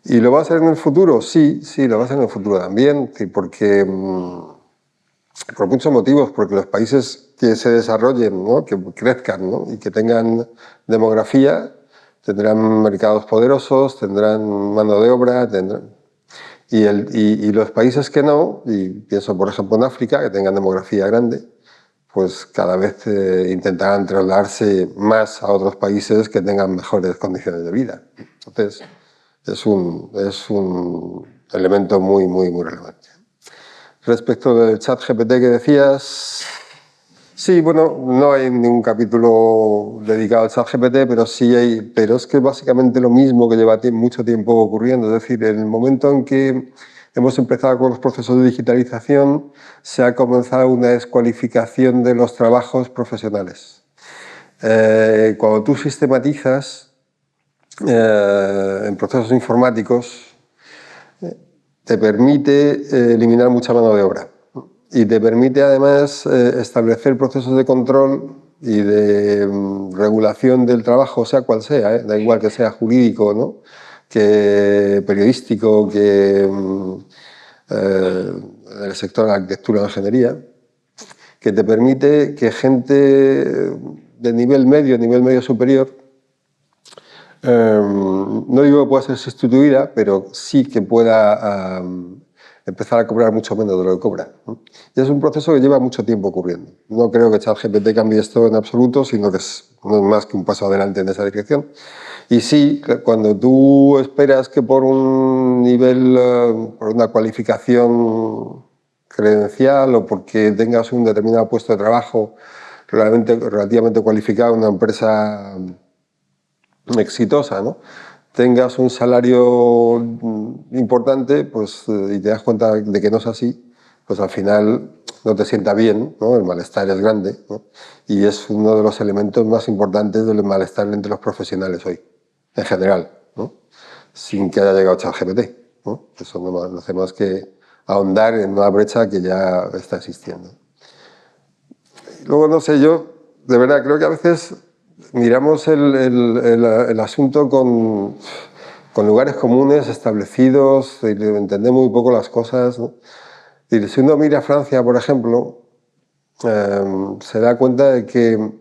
¿Y lo va a hacer en el futuro? Sí, lo va a hacer en el futuro también, porque por muchos motivos, porque los países que se desarrollen, ¿no?, que crezcan, ¿no?, y que tengan demografía, tendrán mercados poderosos, tendrán mano de obra, y los países que no, y pienso por ejemplo en África, que tengan demografía grande, pues cada vez intentarán trasladarse más a otros países que tengan mejores condiciones de vida. Entonces, es un elemento muy relevante. Respecto del ChatGPT que decías, sí, bueno, no hay ningún capítulo dedicado al ChatGPT, pero es que básicamente lo mismo que lleva mucho tiempo ocurriendo. Es decir, en el momento en que hemos empezado con los procesos de digitalización, se ha comenzado una descualificación de los trabajos profesionales. Cuando tú sistematizas en procesos informáticos, te permite eliminar mucha mano de obra. Y te permite además establecer procesos de control y de regulación del trabajo, sea cual sea, da igual que sea jurídico, ¿no?, que periodístico, que el sector de la arquitectura o la ingeniería, que te permite que gente de nivel medio superior, no digo que pueda ser sustituida, pero sí que pueda empezar a cobrar mucho menos de lo que cobra, ¿no? Y es un proceso que lleva mucho tiempo ocurriendo. No creo que ChatGPT cambie esto en absoluto, sino que no es más que un paso adelante en esa dirección. Y sí, cuando tú esperas que por un nivel, por una cualificación credencial o porque tengas un determinado puesto de trabajo relativamente cualificado en una empresa exitosa, ¿no?, tengas un salario importante, pues, y te das cuenta de que no es así, pues al final no te sienta bien, ¿no?, el malestar es grande, ¿no?, y es uno de los elementos más importantes del malestar entre los profesionales hoy, en general, ¿no?, sin que haya llegado ChatGPT, ¿no? Eso no hace más que ahondar en una brecha que ya está existiendo. Luego, no sé, yo de verdad creo que a veces miramos el asunto con lugares comunes establecidos, y entendemos muy poco las cosas, ¿no? Y si uno mira a Francia, por ejemplo, se da cuenta de que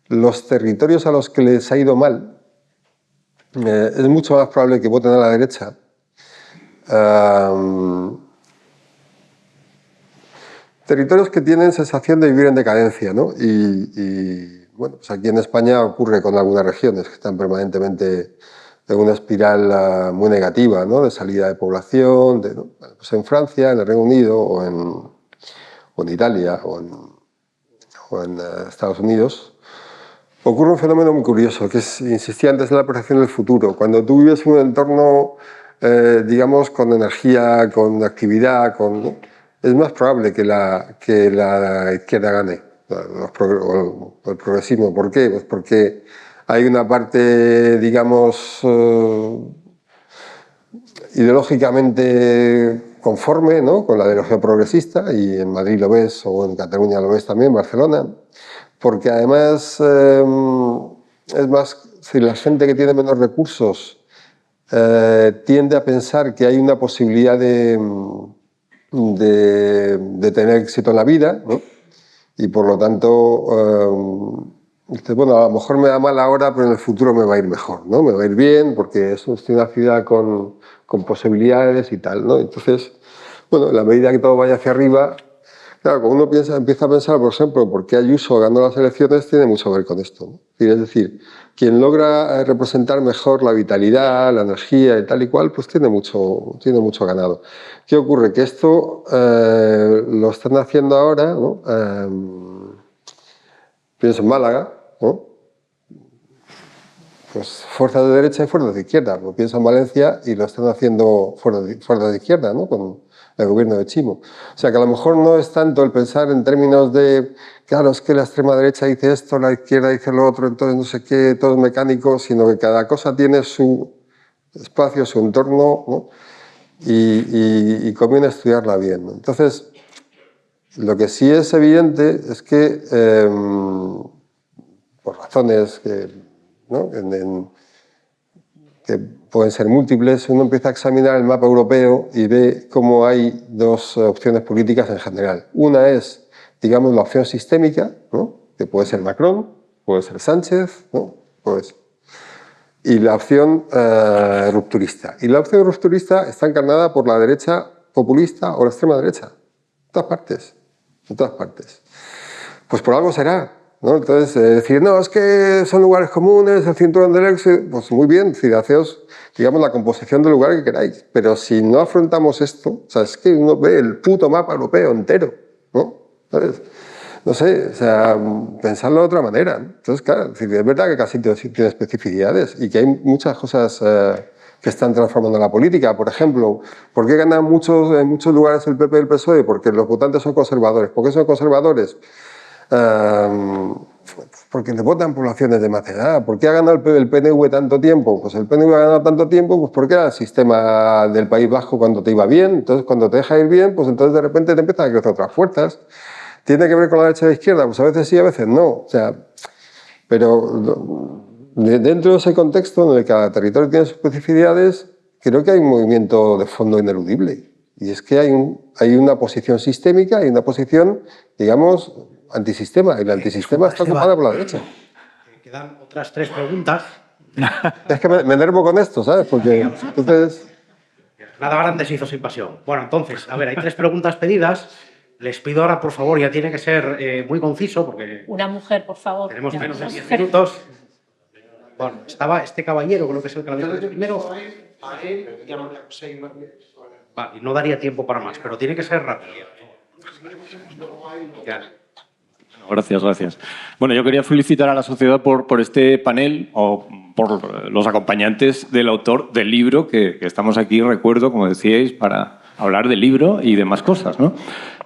los territorios a los que les ha ido mal, es mucho más probable que voten a la derecha. Territorios que tienen sensación de vivir en decadencia, ¿no? Y bueno, pues aquí en España ocurre con algunas regiones que están permanentemente en una espiral muy negativa, ¿no?, de salida de población, ¿no? Bueno, pues en Francia, en el Reino Unido o en Italia o en Estados Unidos, ocurre un fenómeno muy curioso, que insistía antes en la proyección del futuro. Cuando tú vives en un entorno, digamos, con energía, con actividad, ¿no?, es más probable que la izquierda gane, o el progresismo. ¿Por qué? Pues porque hay una parte, digamos, ideológicamente conforme, ¿no?, con la ideología progresista, y en Madrid lo ves, o en Cataluña lo ves también, en Barcelona, porque además es más, si la gente que tiene menos recursos tiende a pensar que hay una posibilidad de tener éxito en la vida, ¿no?, y por lo tanto dice, bueno, a lo mejor me da mal ahora, pero en el futuro me va a ir mejor, ¿no? Me va a ir bien porque es una ciudad con posibilidades y tal, ¿no? Entonces, bueno, en la medida que todo vaya hacia arriba, claro, cuando uno empieza a pensar, por ejemplo, por qué Ayuso ganó las elecciones, tiene mucho que ver con esto, ¿no? Es decir, quien logra representar mejor la vitalidad, la energía y tal y cual, pues tiene mucho ganado. ¿Qué ocurre? Que esto lo están haciendo ahora, ¿no? Pienso en Málaga, ¿no? Pues fuerzas de derecha y fuerzas de izquierda. Lo pienso en Valencia y lo están haciendo fuerzas de izquierda, ¿no?, con el gobierno de Chimo. O sea que a lo mejor no es tanto el pensar en términos de, claro, es que la extrema derecha dice esto, la izquierda dice lo otro, entonces no sé qué, todo es mecánico, sino que cada cosa tiene su espacio, su entorno, ¿no?, y conviene estudiarla bien, ¿no? Entonces, lo que sí es evidente es que, por razones que, ¿no?, que pueden ser múltiples, uno empieza a examinar el mapa europeo y ve cómo hay dos opciones políticas en general. Una es, digamos, la opción sistémica, ¿no?, que puede ser Macron, puede ser Sánchez, ¿no?, pues, y la opción rupturista. Y la opción rupturista está encarnada por la derecha populista o la extrema derecha. En todas partes. En todas partes. Pues por algo será, ¿no? Entonces, decir, no, es que son lugares comunes, el cinturón del éxito, pues muy bien, si haceos, digamos, la composición del lugar que queráis. Pero si no afrontamos esto, o sea, es que uno ve el puto mapa europeo entero, ¿no? ¿Sabes? No sé, o sea, pensarlo de otra manera, ¿no? Entonces, claro, es verdad que casi tiene especificidades y que hay muchas cosas que están transformando la política. Por ejemplo, ¿por qué ganan en muchos lugares el PP y el PSOE? Porque los votantes son conservadores. ¿Por qué son conservadores? Porque le votan poblaciones de más edad. ¿Por qué ha ganado el PNV tanto tiempo? Pues el PNV ha ganado tanto tiempo pues porque era el sistema del País Vasco cuando te iba bien. Entonces, cuando te deja ir bien, pues entonces de repente te empiezan a crecer otras fuerzas. ¿Tiene que ver con la derecha y la izquierda? Pues a veces sí, a veces no. O sea, pero dentro de ese contexto en el que cada territorio tiene sus especificidades, creo que hay un movimiento de fondo ineludible. Y es que hay una posición sistémica y una posición, digamos, antisistema. Y la antisistema está ocupada por la derecha. Quedan otras 3 preguntas. Es que me enervo con esto, ¿sabes? Porque entonces... Nada grande se hizo sin pasión. Bueno, entonces, a ver, hay 3 preguntas pedidas. Les pido ahora, por favor, ya tiene que ser muy conciso porque... Una mujer, por favor. Tenemos menos de 10 minutos. Bueno, estaba este caballero, creo que es el que la dijo primero. Vale, y no daría tiempo para más, pero tiene que ser rápido. Gracias. Bueno, yo quería felicitar a la sociedad por este panel o por los acompañantes del autor del libro que estamos aquí, recuerdo, como decíais, para hablar del libro y demás cosas, ¿no?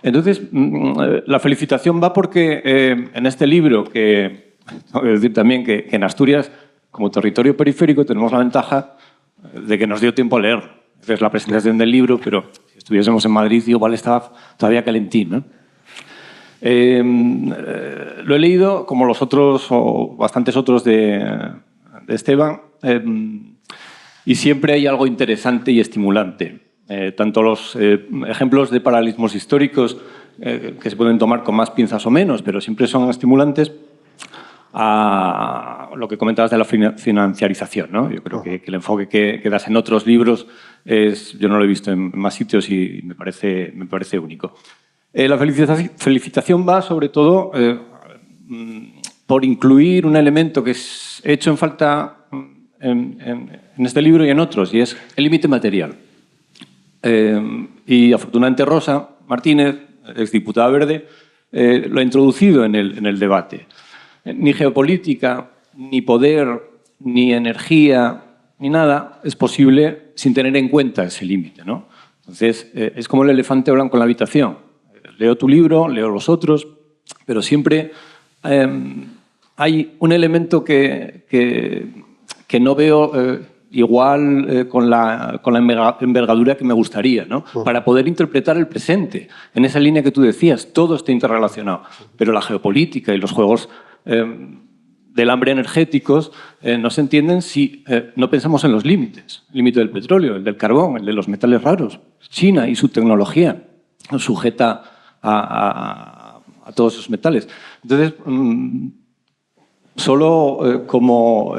Entonces, la felicitación va porque en este libro, que tengo que decir también que en Asturias, como territorio periférico, tenemos la ventaja de que nos dio tiempo a leer. Es la presentación del libro, pero si estuviésemos en Madrid, igual estaba todavía calentín, ¿no? Lo he leído, como los otros, o bastantes otros de Esteban, y siempre hay algo interesante y estimulante. Tanto los ejemplos de paralelismos históricos, que se pueden tomar con más pinzas o menos, pero siempre son estimulantes, a lo que comentabas de la financiarización, ¿no? Yo creo que el enfoque que das en otros libros yo no lo he visto en más sitios y me parece único. La felicitación va sobre todo por incluir un elemento que es hecho en falta en este libro y en otros, y es el límite material. Y afortunadamente Rosa Martínez, exdiputada verde, lo ha introducido en el debate. Ni geopolítica, ni poder, ni energía, ni nada es posible sin tener en cuenta ese límite, ¿no? Entonces, es como el elefante blanco en la habitación. leo tu libro, leo los otros, pero siempre hay un elemento que no veo igual con la envergadura que me gustaría, ¿no? Para poder interpretar el presente. En esa línea que tú decías, todo está interrelacionado, pero la geopolítica y los juegos del hambre energéticos no se entienden si no pensamos en los límites. El límite del petróleo, el del carbón, el de los metales raros. China y su tecnología sujeta a todos esos metales. Entonces, solo como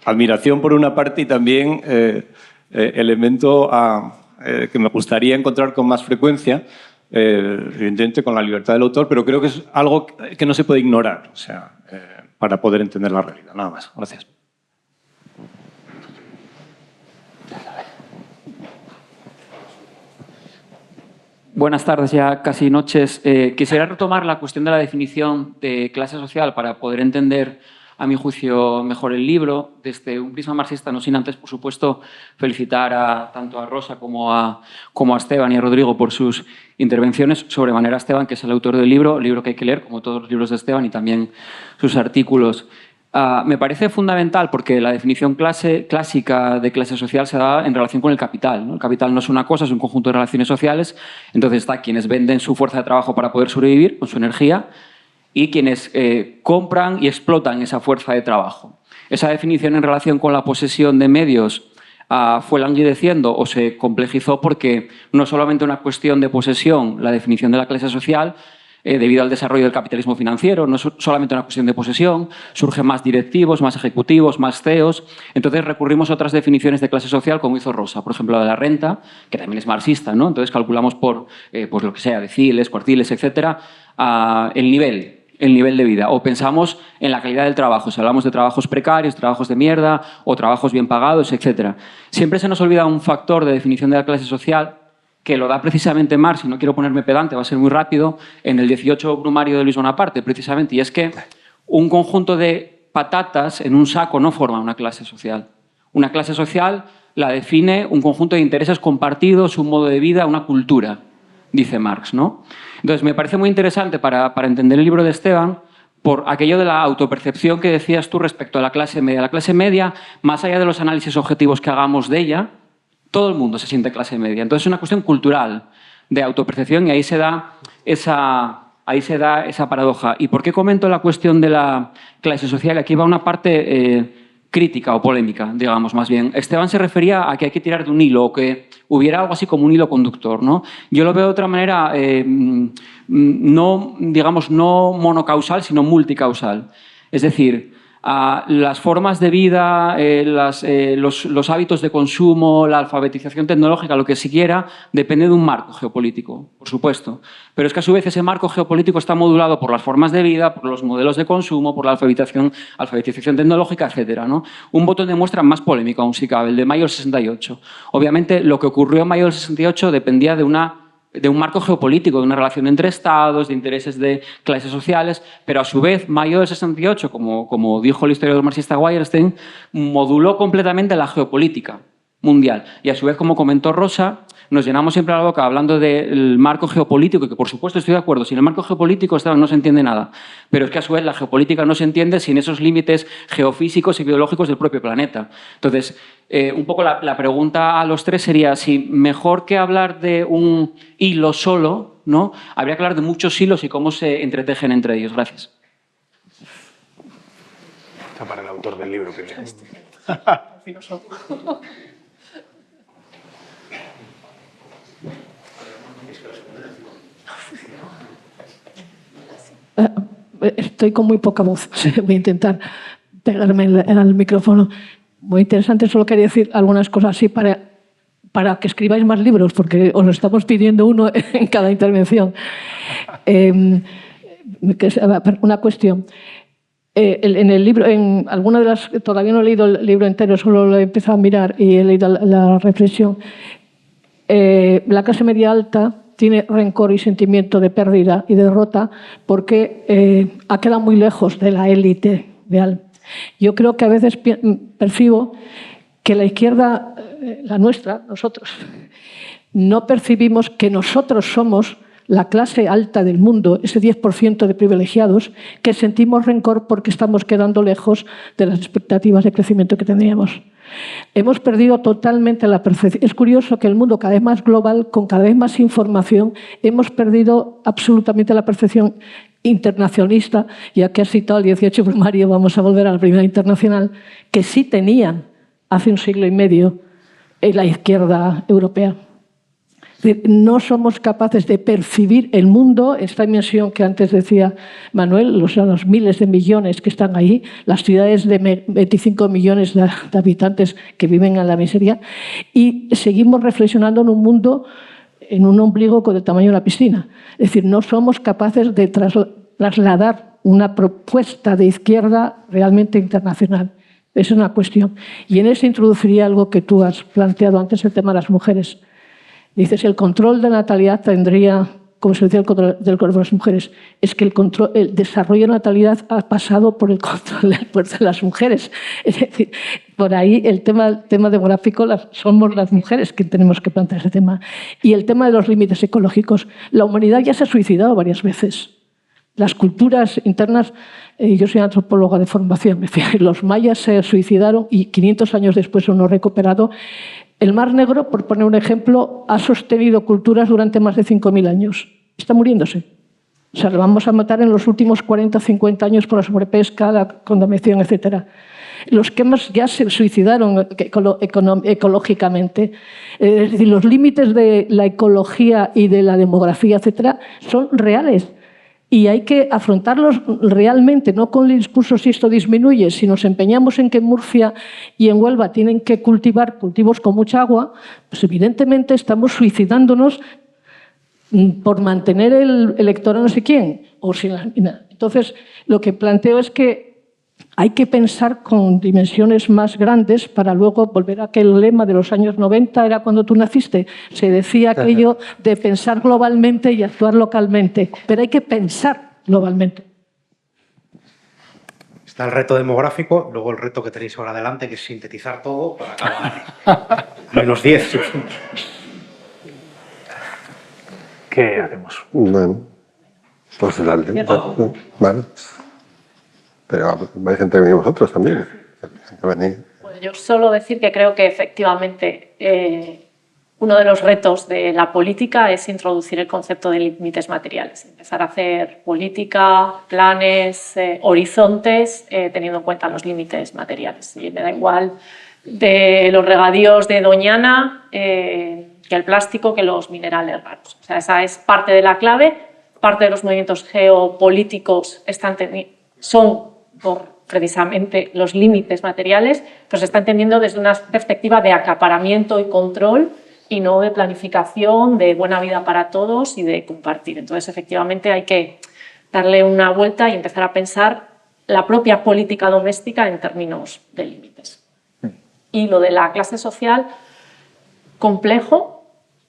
admiración por una parte y también elemento que me gustaría encontrar con más frecuencia, evidentemente con la libertad del autor, pero creo que es algo que no se puede ignorar, o sea, para poder entender la realidad. Nada más. Gracias. Buenas tardes, ya casi noches. Quisiera retomar la cuestión de la definición de clase social para poder entender, a mi juicio, mejor el libro desde un prisma marxista, no sin antes, por supuesto, felicitar tanto a Rosa como a Esteban y a Rodrigo por sus intervenciones. Sobremanera a Esteban, que es el autor del libro que hay que leer, como todos los libros de Esteban, y también sus artículos. Me parece fundamental porque la definición clásica de clase social se da en relación con el capital, ¿no? El capital no es una cosa, es un conjunto de relaciones sociales. Entonces está quienes venden su fuerza de trabajo para poder sobrevivir con su energía y quienes compran y explotan esa fuerza de trabajo. Esa definición en relación con la posesión de medios fue languideciendo o se complejizó porque no es solamente una cuestión de posesión la definición de la clase social, debido al desarrollo del capitalismo financiero, no es solamente una cuestión de posesión, surgen más directivos, más ejecutivos, más CEOs. Entonces recurrimos a otras definiciones de clase social, como hizo Rosa, por ejemplo, la de la renta, que también es marxista, ¿no? Entonces calculamos por pues lo que sea, deciles, cuartiles, etcétera, el nivel de vida. O pensamos en la calidad del trabajo, si hablamos de trabajos precarios, trabajos de mierda o trabajos bien pagados, etcétera. Siempre se nos olvida un factor de definición de la clase social que lo da precisamente Marx, y no quiero ponerme pedante, va a ser muy rápido, en el 18 Brumario de Luis Bonaparte, precisamente, y es que un conjunto de patatas en un saco no forma una clase social. Una clase social la define un conjunto de intereses compartidos, un modo de vida, una cultura, dice Marx, ¿no? Entonces, me parece muy interesante para entender el libro de Esteban, por aquello de la autopercepción que decías tú respecto a la clase media. La clase media, más allá de los análisis objetivos que hagamos de ella, todo el mundo se siente clase media. Entonces es una cuestión cultural de autopercepción y ahí se da esa paradoja. ¿Y por qué comento la cuestión de la clase social? Aquí va una parte crítica o polémica, digamos, más bien. Esteban se refería a que hay que tirar de un hilo o que hubiera algo así como un hilo conductor, ¿no? Yo lo veo de otra manera, no monocausal, sino multicausal. Es decir, las formas de vida, los hábitos de consumo, la alfabetización tecnológica, lo que siquiera, depende de un marco geopolítico, por supuesto. Pero es que a su vez ese marco geopolítico está modulado por las formas de vida, por los modelos de consumo, por la alfabetización tecnológica, etc., ¿no? Un botón de muestra más polémico aún si cabe, el de mayo del 68. Obviamente lo que ocurrió en mayo del 68 dependía de un marco geopolítico, de una relación entre estados, de intereses de clases sociales, pero a su vez, mayo del 68, como dijo el historiador marxista Weierstein, moduló completamente la geopolítica mundial. Y a su vez, como comentó Rosa, nos llenamos siempre la boca hablando del marco geopolítico, y que por supuesto estoy de acuerdo, sin el marco geopolítico no se entiende nada. Pero es que a su vez la geopolítica no se entiende sin esos límites geofísicos y biológicos del propio planeta. Entonces, un poco la pregunta a los tres sería si mejor que hablar de un hilo solo, ¿no? Habría que hablar de muchos hilos y cómo se entretejen entre ellos. Gracias. Está para el autor del libro. Estoy con muy poca voz, voy a intentar pegarme al micrófono. Muy interesante, solo quería decir algunas cosas así para que escribáis más libros, porque os lo estamos pidiendo uno en cada intervención. Una cuestión. En el libro, en alguna de las, todavía no he leído el libro entero, solo lo he empezado a mirar y he leído la reflexión. La clase media alta tiene rencor y sentimiento de pérdida y derrota porque ha quedado muy lejos de la élite real. Yo creo que a veces percibo que la izquierda, la nuestra, nosotros, no percibimos que nosotros somos la clase alta del mundo, ese 10% de privilegiados, que sentimos rencor porque estamos quedando lejos de las expectativas de crecimiento que teníamos. Hemos perdido totalmente la percepción. Es curioso que el mundo cada vez más global, con cada vez más información, hemos perdido absolutamente la percepción internacionalista, ya que has citado el 18 primario, vamos a volver a la primera internacional, que sí tenían hace un siglo y medio la izquierda europea. No somos capaces de percibir el mundo, esta dimensión que antes decía Manuel, los miles de millones que están ahí, las ciudades de 25 millones de habitantes que viven en la miseria, y seguimos reflexionando en un mundo, en un ombligo con el tamaño de la piscina. Es decir, no somos capaces de trasladar una propuesta de izquierda realmente internacional. Esa es una cuestión. Y en eso introduciría algo que tú has planteado antes, el tema de las mujeres. Dices, el control de natalidad tendría, como se decía, el control del cuerpo de las mujeres. Es que el desarrollo de natalidad ha pasado por el control del cuerpo de las mujeres. Es decir, por ahí el tema demográfico somos las mujeres que tenemos que plantear ese tema. Y el tema de los límites ecológicos. La humanidad ya se ha suicidado varias veces. Las culturas internas, yo soy antropóloga de formación, los mayas se suicidaron y 500 años después son no recuperado. El Mar Negro, por poner un ejemplo, ha sostenido culturas durante más de 5.000 años. Está muriéndose. O sea, lo vamos a matar en los últimos 40 o 50 años por la sobrepesca, la contaminación, etc. Los que más ya se suicidaron ecológicamente. Es decir, los límites de la ecología y de la demografía, etc., son reales. Y hay que afrontarlos realmente, no con el discurso si esto disminuye. Si nos empeñamos en que Murcia y en Huelva tienen que cultivar cultivos con mucha agua, pues evidentemente estamos suicidándonos por mantener el electorado no sé quién. Entonces, lo que planteo es que hay que pensar con dimensiones más grandes para luego volver a aquel lema de los años 90, era cuando tú naciste. Se decía aquello de pensar globalmente y actuar localmente. Pero hay que pensar globalmente. Está el reto demográfico, luego el reto que tenéis ahora adelante, que es sintetizar todo para acabar. Menos 10. ¿Qué hacemos? Bueno, pues adelante. Vale. Pero vais a intervenir vosotros también. Pues yo solo decir que creo que efectivamente uno de los retos de la política es introducir el concepto de límites materiales, empezar a hacer política, planes, horizontes, teniendo en cuenta los límites materiales. Y me da igual de los regadíos de Doñana que el plástico, que los minerales raros. O sea, esa es parte de la clave. Parte de los movimientos geopolíticos son por precisamente los límites materiales, pero se está entendiendo desde una perspectiva de acaparamiento y control y no de planificación, de buena vida para todos y de compartir. Entonces, efectivamente, hay que darle una vuelta y empezar a pensar la propia política doméstica en términos de límites. Y lo de la clase social, complejo,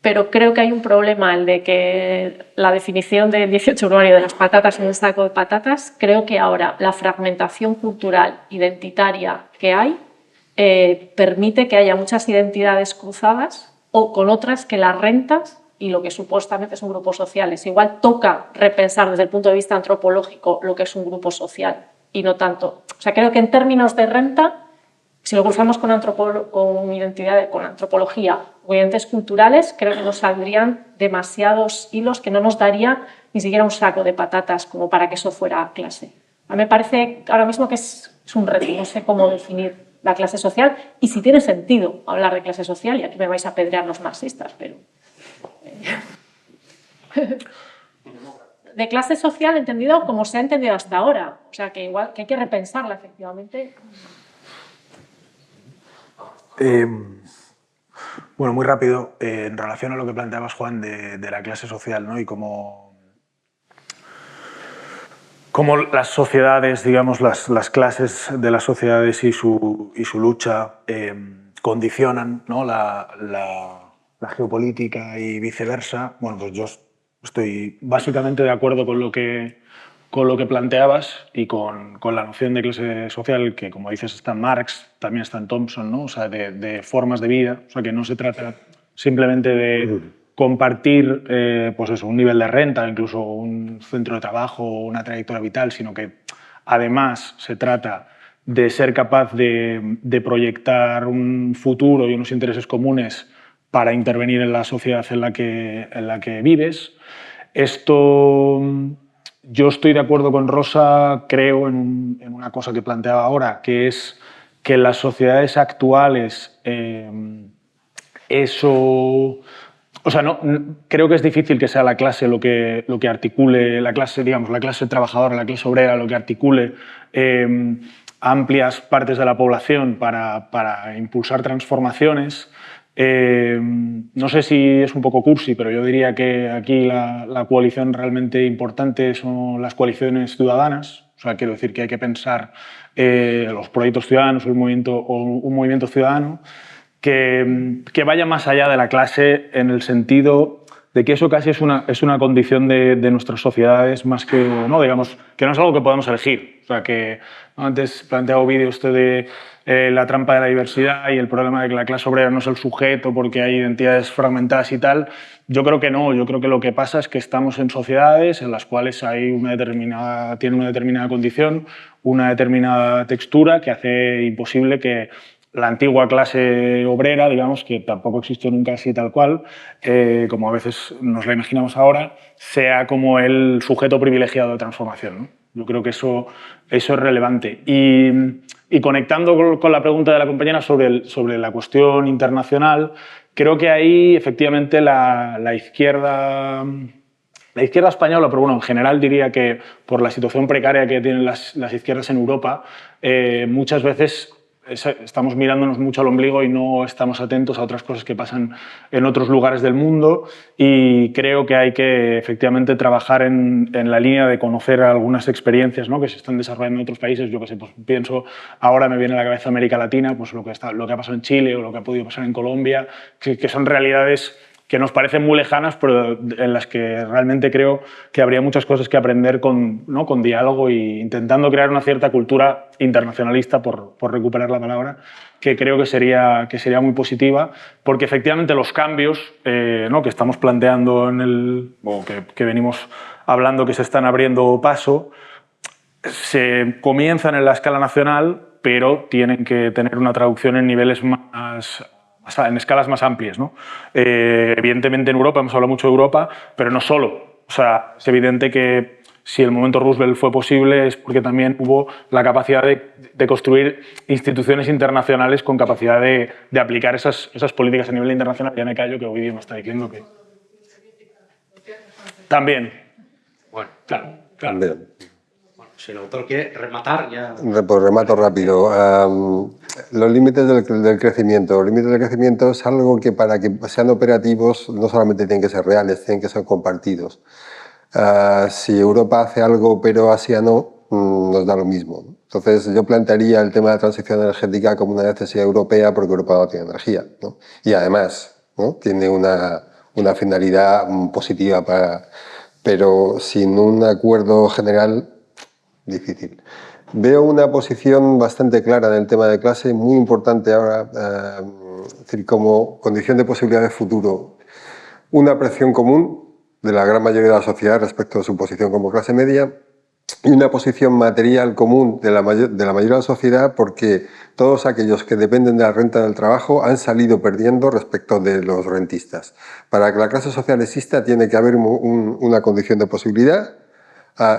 pero creo que hay un problema, el de que la definición del 18 primario de las patatas en un saco de patatas, creo que ahora la fragmentación cultural identitaria que hay permite que haya muchas identidades cruzadas o con otras que las rentas y lo que supuestamente son grupos sociales. Igual toca repensar desde el punto de vista antropológico lo que es un grupo social y no tanto. O sea, creo que en términos de renta, si lo cruzamos con antropología o identidades culturales, creo que nos saldrían demasiados hilos que no nos daría ni siquiera un saco de patatas como para que eso fuera clase. A mí me parece ahora mismo que es un reto, no sé cómo definir la clase social y si tiene sentido hablar de clase social, y aquí me vais a apedrear los marxistas, pero... de clase social entendido como se ha entendido hasta ahora, o sea que igual que hay que repensarla efectivamente. Bueno, muy rápido, en relación a lo que planteabas, Juan, de la clase social, ¿no? Y cómo las sociedades, digamos, las clases de las sociedades y su lucha condicionan, ¿no? la geopolítica y viceversa. Bueno, pues yo estoy básicamente de acuerdo con lo que planteabas y con la noción de clase social que, como dices, está en Marx, también está en Thompson, ¿no? O sea, de formas de vida. O sea, que no se trata simplemente de compartir pues eso, un nivel de renta, incluso un centro de trabajo, una trayectoria vital, sino que además se trata de ser capaz de proyectar un futuro y unos intereses comunes para intervenir en la sociedad en la que vives. Esto, yo estoy de acuerdo con Rosa, creo en una cosa que planteaba ahora, que es que en las sociedades actuales eso... O sea, creo que es difícil que sea la clase lo que articule, la clase trabajadora, la clase obrera, lo que articule amplias partes de la población para impulsar transformaciones. No sé si es un poco cursi, pero yo diría que aquí la coalición realmente importante son las coaliciones ciudadanas. O sea, quiero decir que hay que pensar los proyectos ciudadanos o un movimiento ciudadano que vaya más allá de la clase en el sentido de que eso casi es una condición de nuestras sociedades más que, no, digamos, que no es algo que podamos elegir. O sea, que antes planteaba Ovidio usted de la trampa de la diversidad y el problema de que la clase obrera no es el sujeto porque hay identidades fragmentadas y tal. Yo creo que no, yo creo que lo que pasa es que estamos en sociedades en las cuales hay tiene una determinada condición, una determinada textura que hace imposible que la antigua clase obrera, digamos, que tampoco existió nunca así tal cual, como a veces nos la imaginamos ahora, sea como el sujeto privilegiado de transformación, ¿no? Yo creo que eso es relevante. Y conectando con la pregunta de la compañera sobre la cuestión internacional, creo que ahí efectivamente la izquierda española, pero bueno, en general diría que por la situación precaria que tienen las izquierdas en Europa, muchas veces estamos mirándonos mucho al ombligo y no estamos atentos a otras cosas que pasan en otros lugares del mundo, y creo que hay que efectivamente trabajar en la línea de conocer algunas experiencias, ¿no?, que se están desarrollando en otros países. Yo que sé, pues pienso, ahora me viene a la cabeza América Latina, pues lo que ha pasado en Chile o lo que ha podido pasar en Colombia, que son realidades que nos parecen muy lejanas, pero en las que realmente creo que habría muchas cosas que aprender con diálogo e intentando crear una cierta cultura internacionalista, por recuperar la palabra, que creo que sería muy positiva, porque efectivamente los cambios que estamos planteando o que venimos hablando, que se están abriendo paso, se comienzan en la escala nacional, pero tienen que tener una traducción en niveles en escalas más amplias, ¿no? Evidentemente en Europa, hemos hablado mucho de Europa, pero no solo. O sea, es evidente que si el momento Roosevelt fue posible es porque también hubo la capacidad de construir instituciones internacionales con capacidad de aplicar esas políticas a nivel internacional. Ya me callo, que Ovidio me está diciendo que... También. Bueno, claro. También. Si el autor quiere rematar, ya... Pues remato rápido. Los límites del crecimiento. Los límites del crecimiento es algo que para que sean operativos no solamente tienen que ser reales, tienen que ser compartidos. Si Europa hace algo pero Asia no, nos da lo mismo. Entonces yo plantearía el tema de la transición energética como una necesidad europea, porque Europa no tiene energía, ¿no? Y además, ¿no?, tiene una finalidad positiva pero sin un acuerdo general, difícil. Veo una posición bastante clara en el tema de clase, muy importante ahora, es decir, como condición de posibilidad de futuro. Una apreciación común de la gran mayoría de la sociedad respecto a su posición como clase media, y una posición material común de la mayoría de la sociedad, porque todos aquellos que dependen de la renta del trabajo han salido perdiendo respecto de los rentistas. Para que la clase social exista tiene que haber una condición de posibilidad,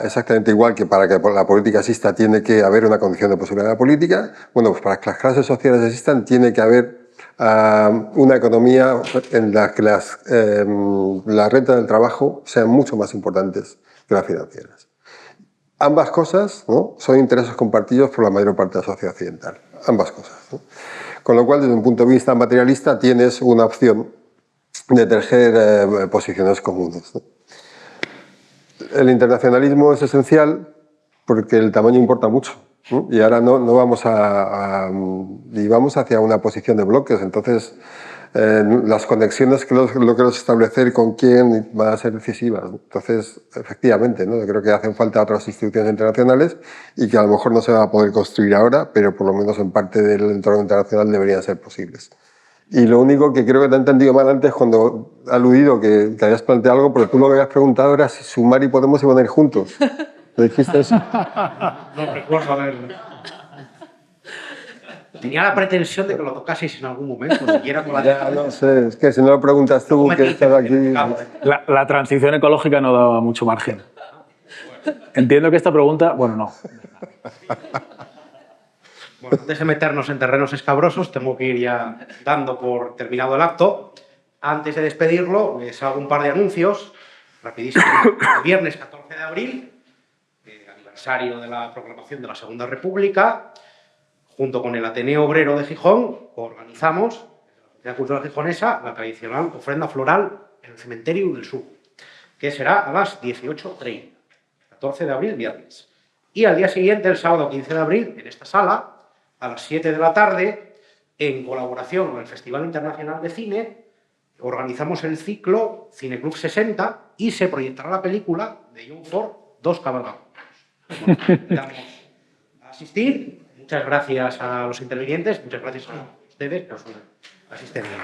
exactamente igual que para que la política exista tiene que haber una condición de posibilidad de la política. Bueno, pues para que las clases sociales existan tiene que haber una economía en la que la renta del trabajo sean mucho más importantes que las financieras. Ambas cosas, ¿no?, son intereses compartidos por la mayor parte de la sociedad occidental. Ambas cosas, ¿no? Con lo cual, desde un punto de vista materialista, tienes una opción de tejer posiciones comunes, ¿no? El internacionalismo es esencial porque el tamaño importa mucho, ¿no? Y ahora no vamos y vamos hacia una posición de bloques. Entonces, las conexiones que logramos establecer con quién van a ser decisivas. Entonces, efectivamente, ¿no?, yo creo que hacen falta otras instituciones internacionales y que a lo mejor no se van a poder construir ahora, pero por lo menos en parte del entorno internacional deberían ser posibles. Y lo único que creo que te he entendido mal antes cuando he aludido que habías planteado algo, pero tú lo que habías preguntado era si Sumar y Podemos iban a ir juntos. ¿Me dijiste eso? No recuerdo haberlo. Tenía la pretensión de que lo tocaseis en algún momento, siquiera con la Ya, no sé, es que si no lo preguntas tú, que estás aquí... La transición ecológica no daba mucho margen. Entiendo que esta pregunta... Bueno, no. Bueno, antes de meternos en terrenos escabrosos, tengo que ir ya dando por terminado el acto. Antes de despedirlo, les hago un par de anuncios. Rapidísimo. El viernes 14 de abril, aniversario de la proclamación de la Segunda República, junto con el Ateneo Obrero de Gijón, organizamos, desde la Sociedad Cultural Gijonesa, la tradicional ofrenda floral en el Cementerio del Sur, que será a las 18:30, 14 de abril, viernes. Y al día siguiente, el sábado 15 de abril, en esta sala, a las 7 de la tarde, en colaboración con el Festival Internacional de Cine, organizamos el ciclo Cineclub 60 y se proyectará la película de John Ford, Dos cabalgados. Bueno, invitamos a asistir. Muchas gracias a los intervinientes, muchas gracias a ustedes por su asistencia.